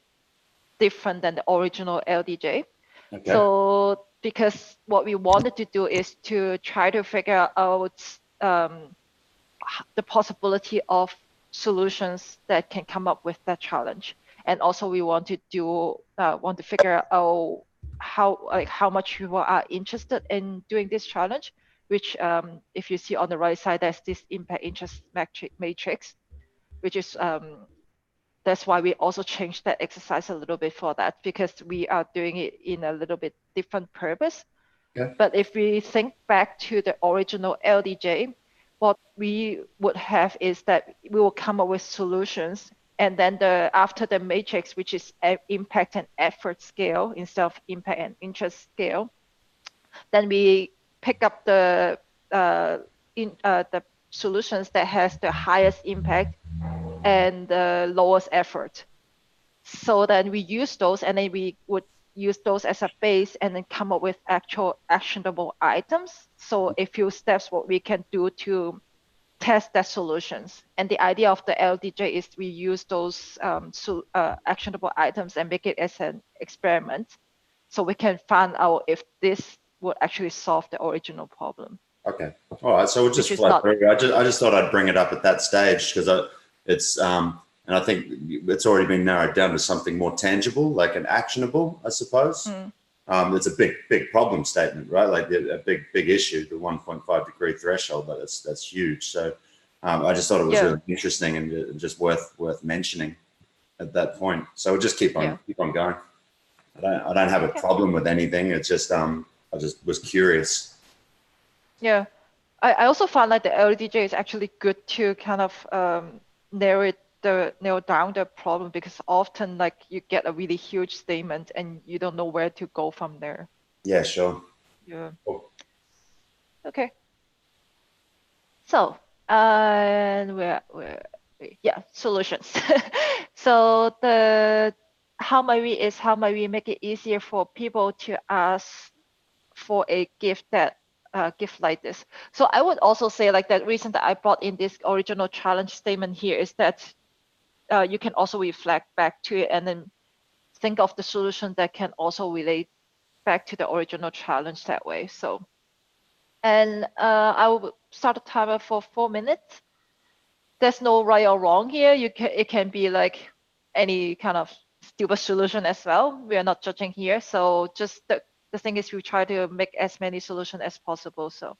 S1: different than the original LDJ. Okay. So because what we wanted to do is to try to figure out the possibility of solutions that can come up with that challenge. And also we want to figure out how much people are interested in doing this challenge, which if you see on the right side, there's this impact interest matrix, which is that's why we also changed that exercise a little bit for that, because we are doing it in a little bit different purpose. Okay. But if we think back to the original LDJ, what we would have is that we will come up with solutions, and then after the matrix, which is impact and effort scale instead of impact and interest scale, then we pick up the solutions that has the highest impact and the lowest effort. So then we use those, and then we would use those as a base and then come up with actual actionable items. So a few steps what we can do to test that solutions. And the idea of the LDJ is we use those actionable items and make it as an experiment, so we can find out if this would actually solve the original problem.
S3: Okay. All right. So we'll just flow through. I just thought I'd bring it up at that stage because it's and I think it's already been narrowed down to something more tangible, like an actionable, I suppose. It's a big problem statement, right? Like a big issue, the 1.5 degree threshold, but that's huge. So I just thought it was really interesting and just worth mentioning at that point. So we'll just keep on going. I don't have a problem with anything. It's just I just was curious.
S1: Yeah, I also found like the LDJ is actually good to kind of narrow down the problem, because often like you get a really huge statement and you don't know where to go from there.
S3: Yeah, sure.
S1: Yeah.
S3: Cool.
S1: Okay. So, and yeah, solutions. So how might we make it easier for people to ask for a gift like this? So I would also say like that reason that I brought in this original challenge statement here is that you can also reflect back to it and then think of the solution that can also relate back to the original challenge that way. So, and I will start a timer for 4 minutes. There's no right or wrong here. It can be like any kind of stupid solution as well. We are not judging here. So just the thing is we try to make as many solutions as possible. So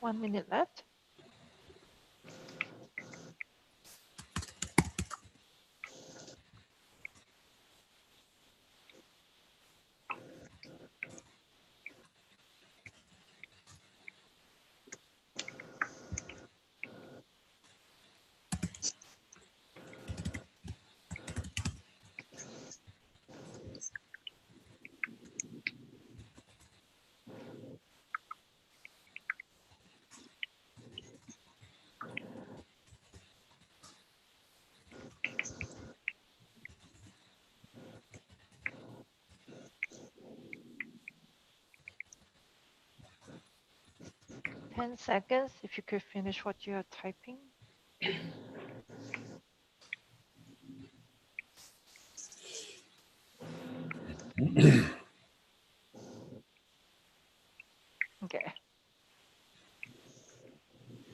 S1: one minute left. Ten seconds if you could finish what you are typing. Okay.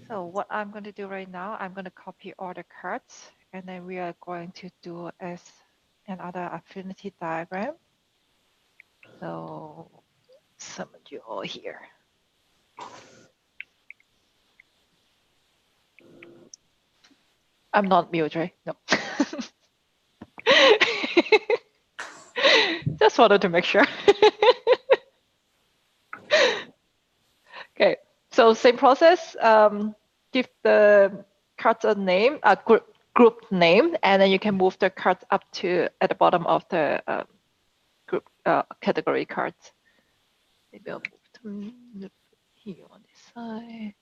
S1: So what I'm going to do right now, I'm going to copy all the cards And then we are going to do as another affinity diagram. So summon you all here. I'm not mute, right? No. Just wanted to make sure. Okay, so same process. Give the cards a name, a group name, and then you can move the cards up to at the bottom of the group category cards. Maybe I'll move them here on this side.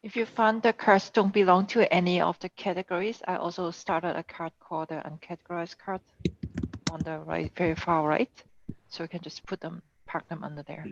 S1: If you find the cards don't belong to any of the categories, I also started a card called the uncategorized card on the right, very far right. So you can just put them, park them under there.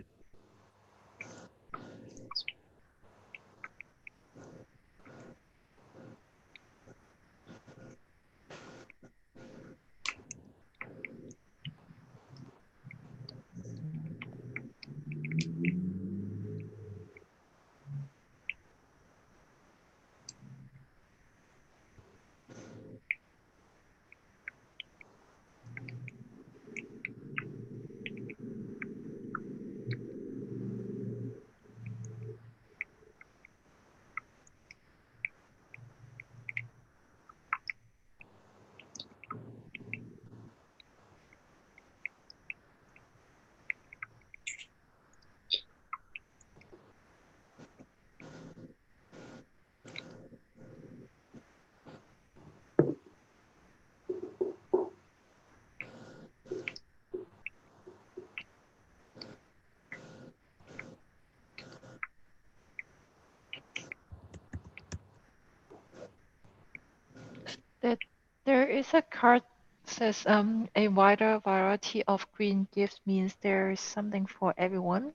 S1: There is a card that says a wider variety of green gifts means there is something for everyone.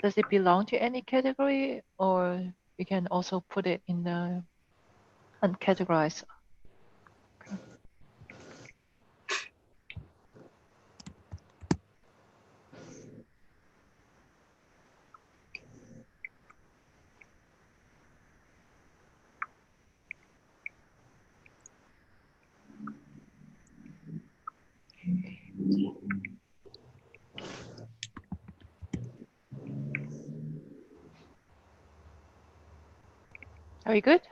S1: Does it belong to any category, or we can also put it in the uncategorized? Okay. Are you good?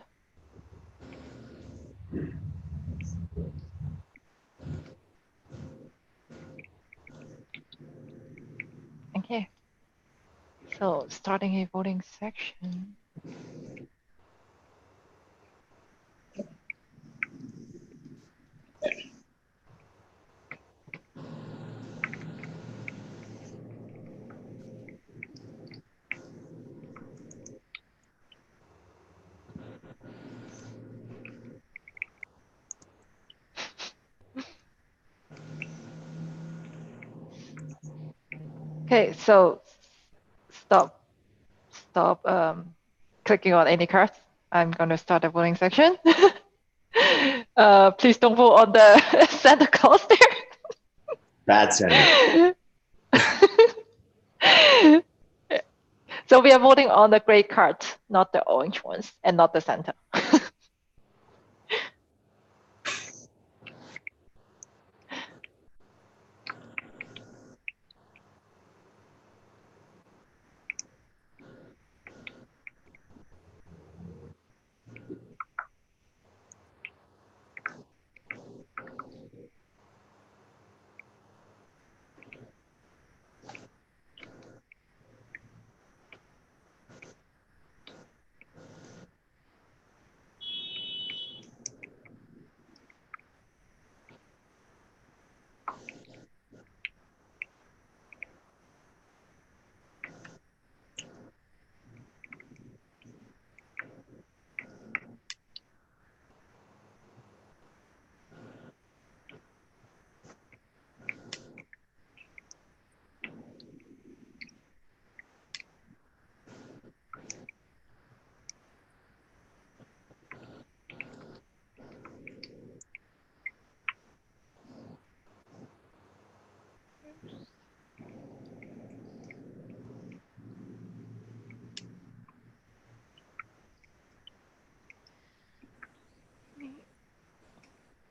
S1: Okay. So starting a voting section. Okay, so stop clicking on any cards. I'm going to start a voting section. Please don't vote on the Santa Claus there.
S3: Bad Santa.
S1: So we are voting on the gray card, not the orange ones, and not the Santa.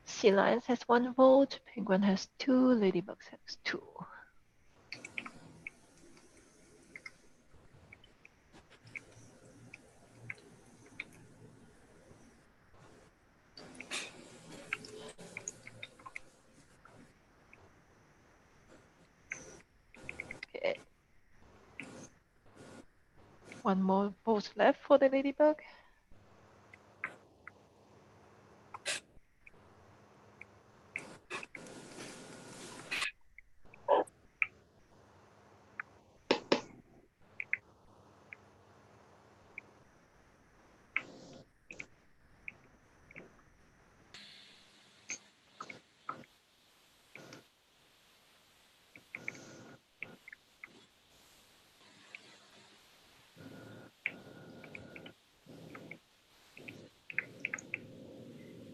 S1: Sea lions has 1 vote, penguin has 2, ladybugs has 2. Okay. 1 more vote left for the ladybug.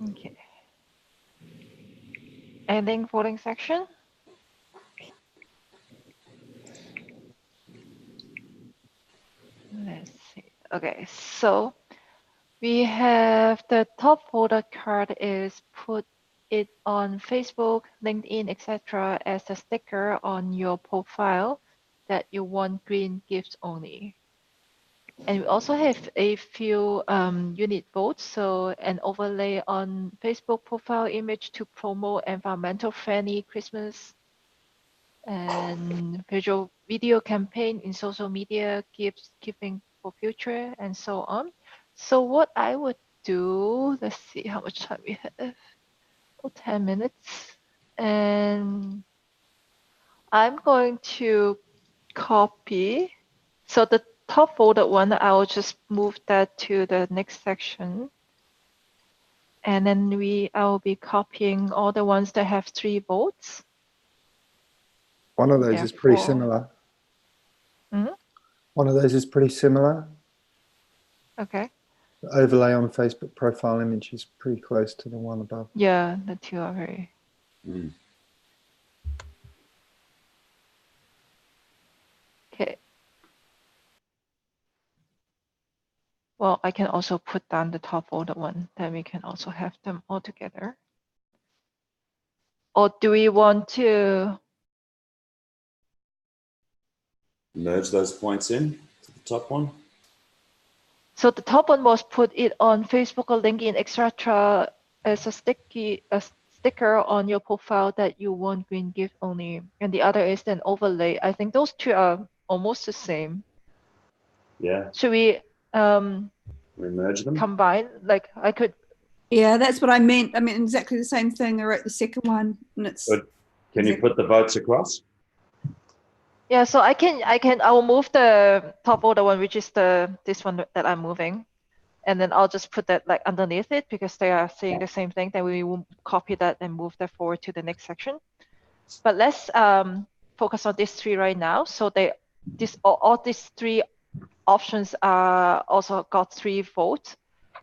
S1: Okay. Ending voting section. Let's see. Okay, so we have the top voter card is put it on Facebook, LinkedIn, etc. as a sticker on your profile that you want green gifts only. And we also have a few unit votes, so an overlay on Facebook profile image to promote environmental friendly Christmas and visual video campaign in social media, giving for future, and so on. So what I would do, let's see how much time we have. Oh, 10 minutes. And I'm going to copy. So the top voted one, I will just move that to the next section. And then I will be copying all the ones that have 3 votes.
S7: One of those is pretty similar.
S1: Hmm?
S7: One of those is pretty similar.
S1: Okay.
S7: The overlay on Facebook profile image is pretty close to the one above.
S1: Yeah, the 2 are very.
S3: Mm.
S1: Okay. Well, I can also put down the top voted one, then we can also have them all together. Or do we want to?
S3: Merge those points in to the top one.
S1: So the top one was put it on Facebook or LinkedIn, etc. as a sticker on your profile that you want green gift only, and the other is an overlay. I think those 2 are almost the same.
S3: Yeah.
S1: Should we
S3: We merge them.
S1: combine? Like I could.
S8: Yeah, that's what I meant. I meant exactly the same thing. I wrote the second one, and it's.
S3: Good. Can you put the votes across?
S1: Yeah, so I will move the top voter one, which is this one that I'm moving. And then I'll just put that like underneath it because they are saying the same thing. Then we will copy that and move that forward to the next section. But let's focus on these 3 right now. So all these 3 options are also got 3 votes.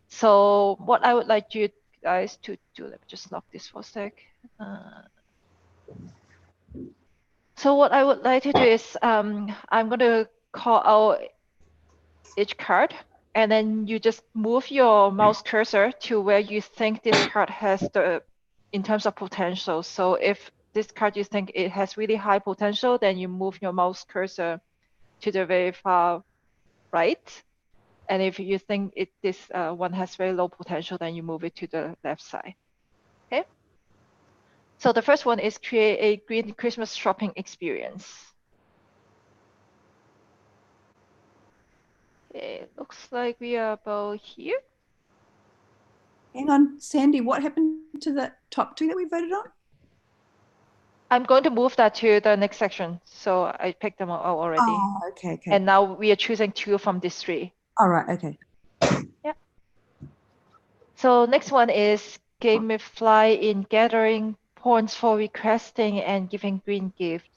S1: So what I would like you guys to do. Let me just lock this for a sec. So what I would like to do is I'm going to call out each card, and then you just move your mouse cursor to where you think this card has in terms of potential. So if this card you think it has really high potential, then you move your mouse cursor to the very far right. And if you think this one has very low potential, then you move it to the left side. Okay. So the first one is create a green Christmas shopping experience. Okay, it looks like we are about here.
S8: Hang on, Sandy, what happened to the top two that we voted on?
S1: I'm going to move that to the next section. So I picked them out already.
S8: Oh, okay.
S1: And now we are choosing 2 from these 3.
S8: All right, okay.
S1: Yeah. So next one is gamify in gathering points for requesting and giving green gift.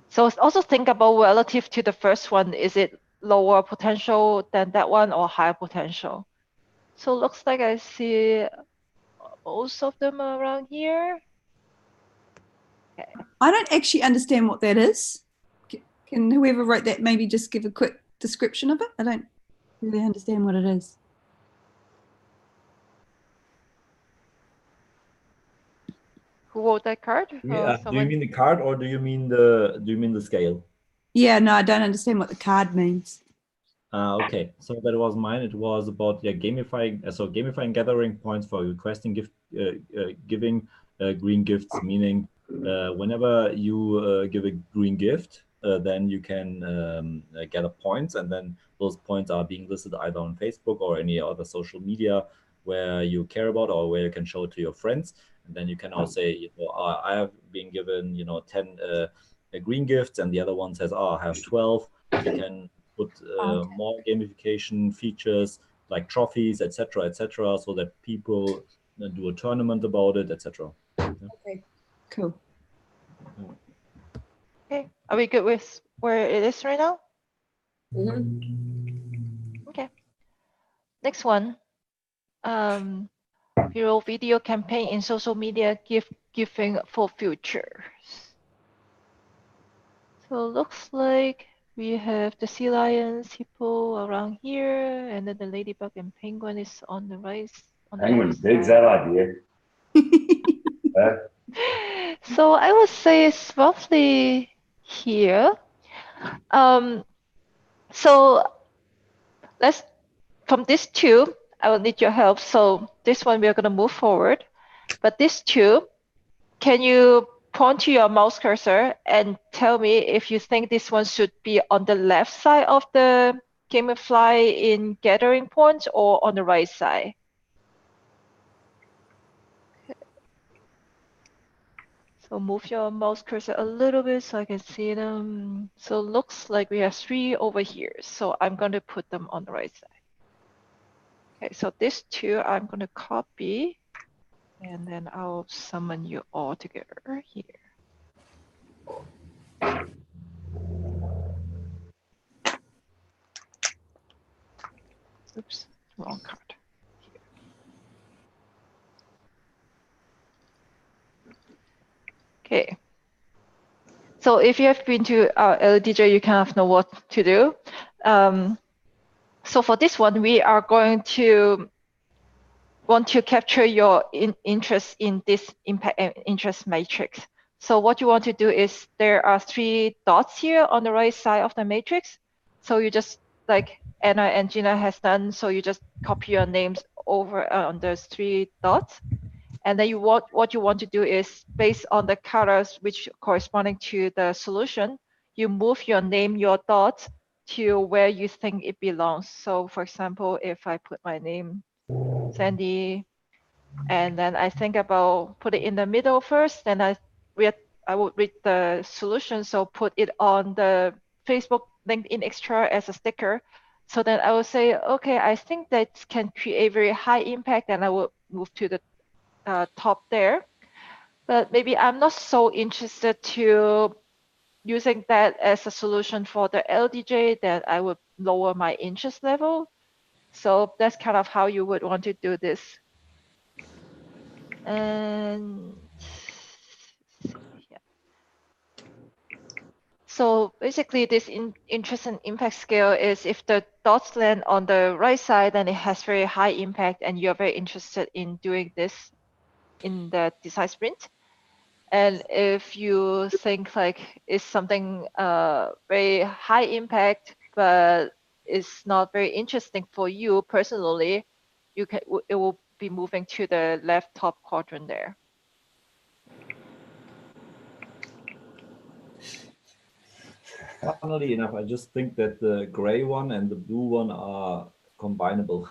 S1: So also think about relative to the first one, is it lower potential than that one or higher potential? So looks like I see most of them around here. Okay.
S8: I don't actually understand what that is. Can whoever wrote that maybe just give a quick description of it? I don't really understand what it is.
S1: Who wrote that card?
S5: Yeah. Do you mean the card or do you mean the scale?
S8: Yeah, no, I don't understand what the card means.
S5: Okay, so that was mine. It was about gamifying. So gamifying gathering points for requesting giving green gifts, meaning whenever you give a green gift, then you can gather points, and then those points are being listed either on Facebook or any other social media where you care about or where you can show it to your friends. And then you can also say, I have been given 10 green gifts, and the other one says, I have 12. You can put more gamification features like trophies, etc., so that people do a tournament about it, etc.
S8: Okay, cool.
S1: Okay, are we good with where it is right now? Okay. Next one. Viral video campaign in social media giving for futures. So looks like we have the sea lions, hippo around here, and then the ladybug and penguin is on the right.
S3: Penguin digs that idea.
S1: So I would say it's roughly here. So let's, from this 2, I will need your help. So this one we are going to move forward, but this 2, can you point to your mouse cursor and tell me if you think this one should be on the left side of the gamify in gathering points or on the right side? So move your mouse cursor a little bit so I can see them. So looks like we have 3 over here. So I'm going to put them on the right side. Okay, so this 2 I'm going to copy, and then I'll summon you all together here. Oops, wrong card. Okay. So if you have been to our LDJ, you kind of know what to do. So for this one, we are going to want to capture your interest in this impact and interest matrix. So what you want to do is there are 3 dots here on the right side of the matrix. So you just, like Anna and Gina has done, so you just copy your names over on those 3 dots. And then what you want to do is, based on the colors which corresponding to the solution, you move your name, your dots to where you think it belongs. So for example, if I put my name, Sandy, and then I think about put it in the middle first, then I would read the solution. So put it on the Facebook LinkedIn Extra as a sticker. So then I will say, okay, I think that can create very high impact, and I will move to the top there. But maybe I'm not so interested to using that as a solution for the LDJ, then I would lower my interest level. So that's kind of how you would want to do this. And yeah. So basically, this interest and impact scale is if the dots land on the right side, then it has very high impact, and you're very interested in doing this in the design sprint. And if you think like it's something very high impact, but it's not very interesting for you personally, it will be moving to the left top quadrant there.
S5: Funnily enough, I just think that the gray one and the blue one are combinable.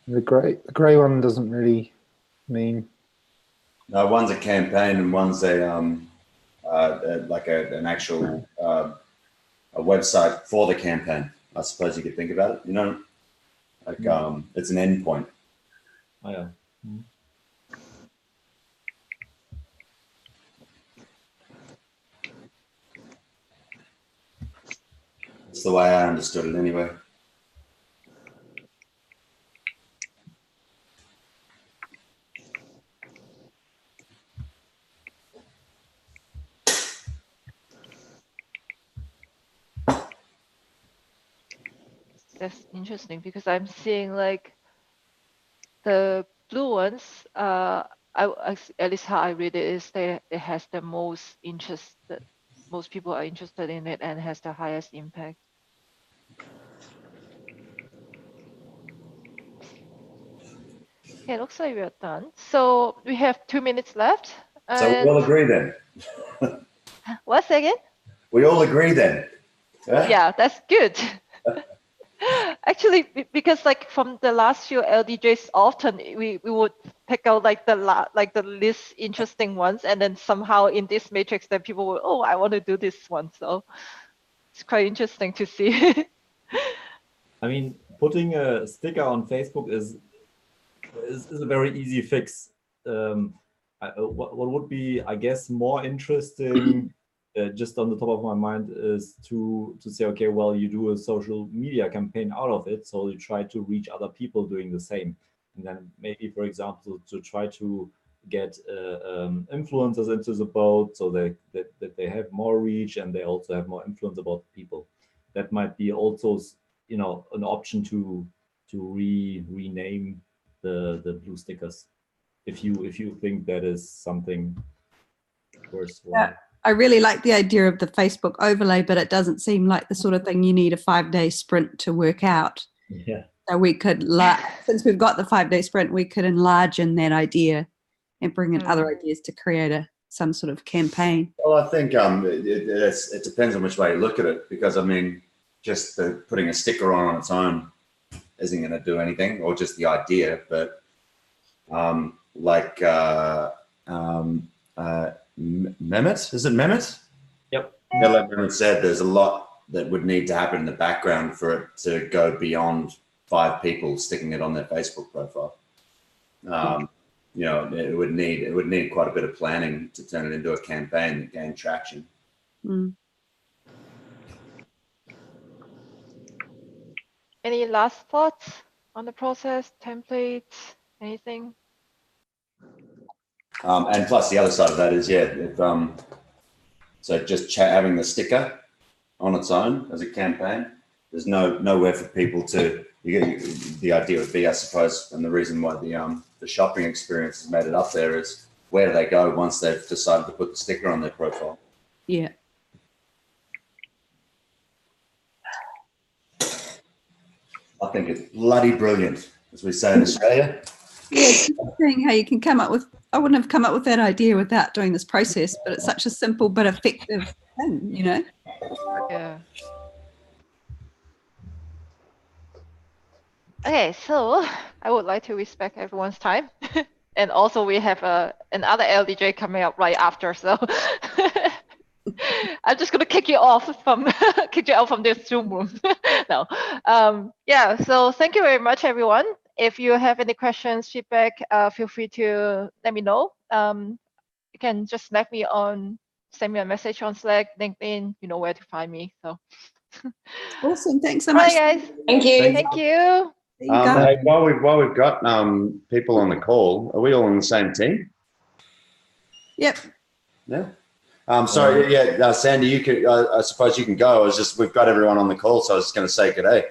S7: The grey one doesn't really mean.
S3: No, one's a campaign and one's a like an actual a website for the campaign. I suppose you could think about it. You know, like it's an endpoint.
S5: Oh yeah.
S3: It's the way I understood it anyway.
S1: That's interesting because I'm seeing like the blue ones. At least how I read it is it has the most interest. Most people are interested in it and has the highest impact. Okay, looks like we're done. So we have 2 minutes left.
S3: So we all agree then.
S1: What's again?
S3: We all agree then.
S1: Yeah, that's good. Actually, because like from the last few LDJs, often we would pick out like the least interesting ones, and then somehow in this matrix, then people will, oh, I want to do this one. So it's quite interesting to see.
S5: I mean, putting a sticker on Facebook is a very easy fix. What would be, I guess, more interesting, just on the top of my mind, is to say, okay, well, you do a social media campaign out of it, so you try to reach other people doing the same, and then maybe, for example, to try to get influencers into the boat, so that they have more reach and they also have more influence about people. That might be also, you know, an option to rename the blue stickers, if you think that is something worthwhile.
S8: Yeah, I really like the idea of the Facebook overlay, but it doesn't seem like the sort of thing you need a 5-day sprint to work out.
S5: Yeah.
S8: So we could, since we've got the 5-day sprint, we could enlarge in that idea and bring in other ideas to create some sort of campaign.
S3: Well, I think it depends on which way you look at it, because I mean, just putting a sticker on its own isn't going to do anything, or just the idea. But like Mehmet, is it Mehmet?
S5: Yep.
S3: Yeah, like Mehmet said, there's a lot that would need to happen in the background for it to go beyond 5 people sticking it on their Facebook profile. You know, it would need quite a bit of planning to turn it into a campaign that gained traction.
S8: Mm.
S1: Any last thoughts on the process, templates, anything?
S3: And plus, the other side of that is, yeah, if, so just having the sticker on its own as a campaign, there's nowhere for people to. The idea would be, I suppose, and the reason why the shopping experience has made it up there is, where do they go once they've decided to put the sticker on their profile?
S8: Yeah.
S3: I think it's bloody brilliant, as we say in Australia.
S8: Yeah, it's interesting how you can come up with, I wouldn't have come up with that idea without doing this process, but it's such a simple but effective thing, you know?
S1: Yeah. Okay, so I would like to respect everyone's time. And also we have another LDJ coming up right after, so I'm just gonna kick you out from this Zoom room. No. Yeah, so thank you very much, everyone. If you have any questions, feedback, feel free to let me know. You can just send me a message on Slack, LinkedIn, you know where to find me. So
S8: Awesome. Thanks so
S1: all
S8: much.
S1: right, guys.
S4: Thank you.
S1: Thank you.
S8: There you go.
S3: Hey, while we've got people on the call, are we all on the same team?
S8: Yep.
S3: Yeah. Sorry, yeah, Sandy, you could. I suppose you can go. We've got everyone on the call, so I was just going to say good day.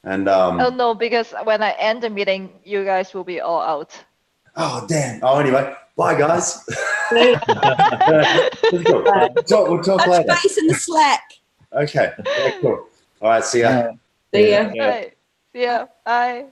S3: And
S1: Oh no, because when I end the meeting, you guys will be all out.
S3: oh damn. Oh, anyway, bye guys.
S4: See
S3: We'll talk
S8: Touch
S3: later.
S8: base in the Slack.
S3: Okay. Yeah, cool. All right. See ya.
S4: ya.
S1: Right. See ya. Bye.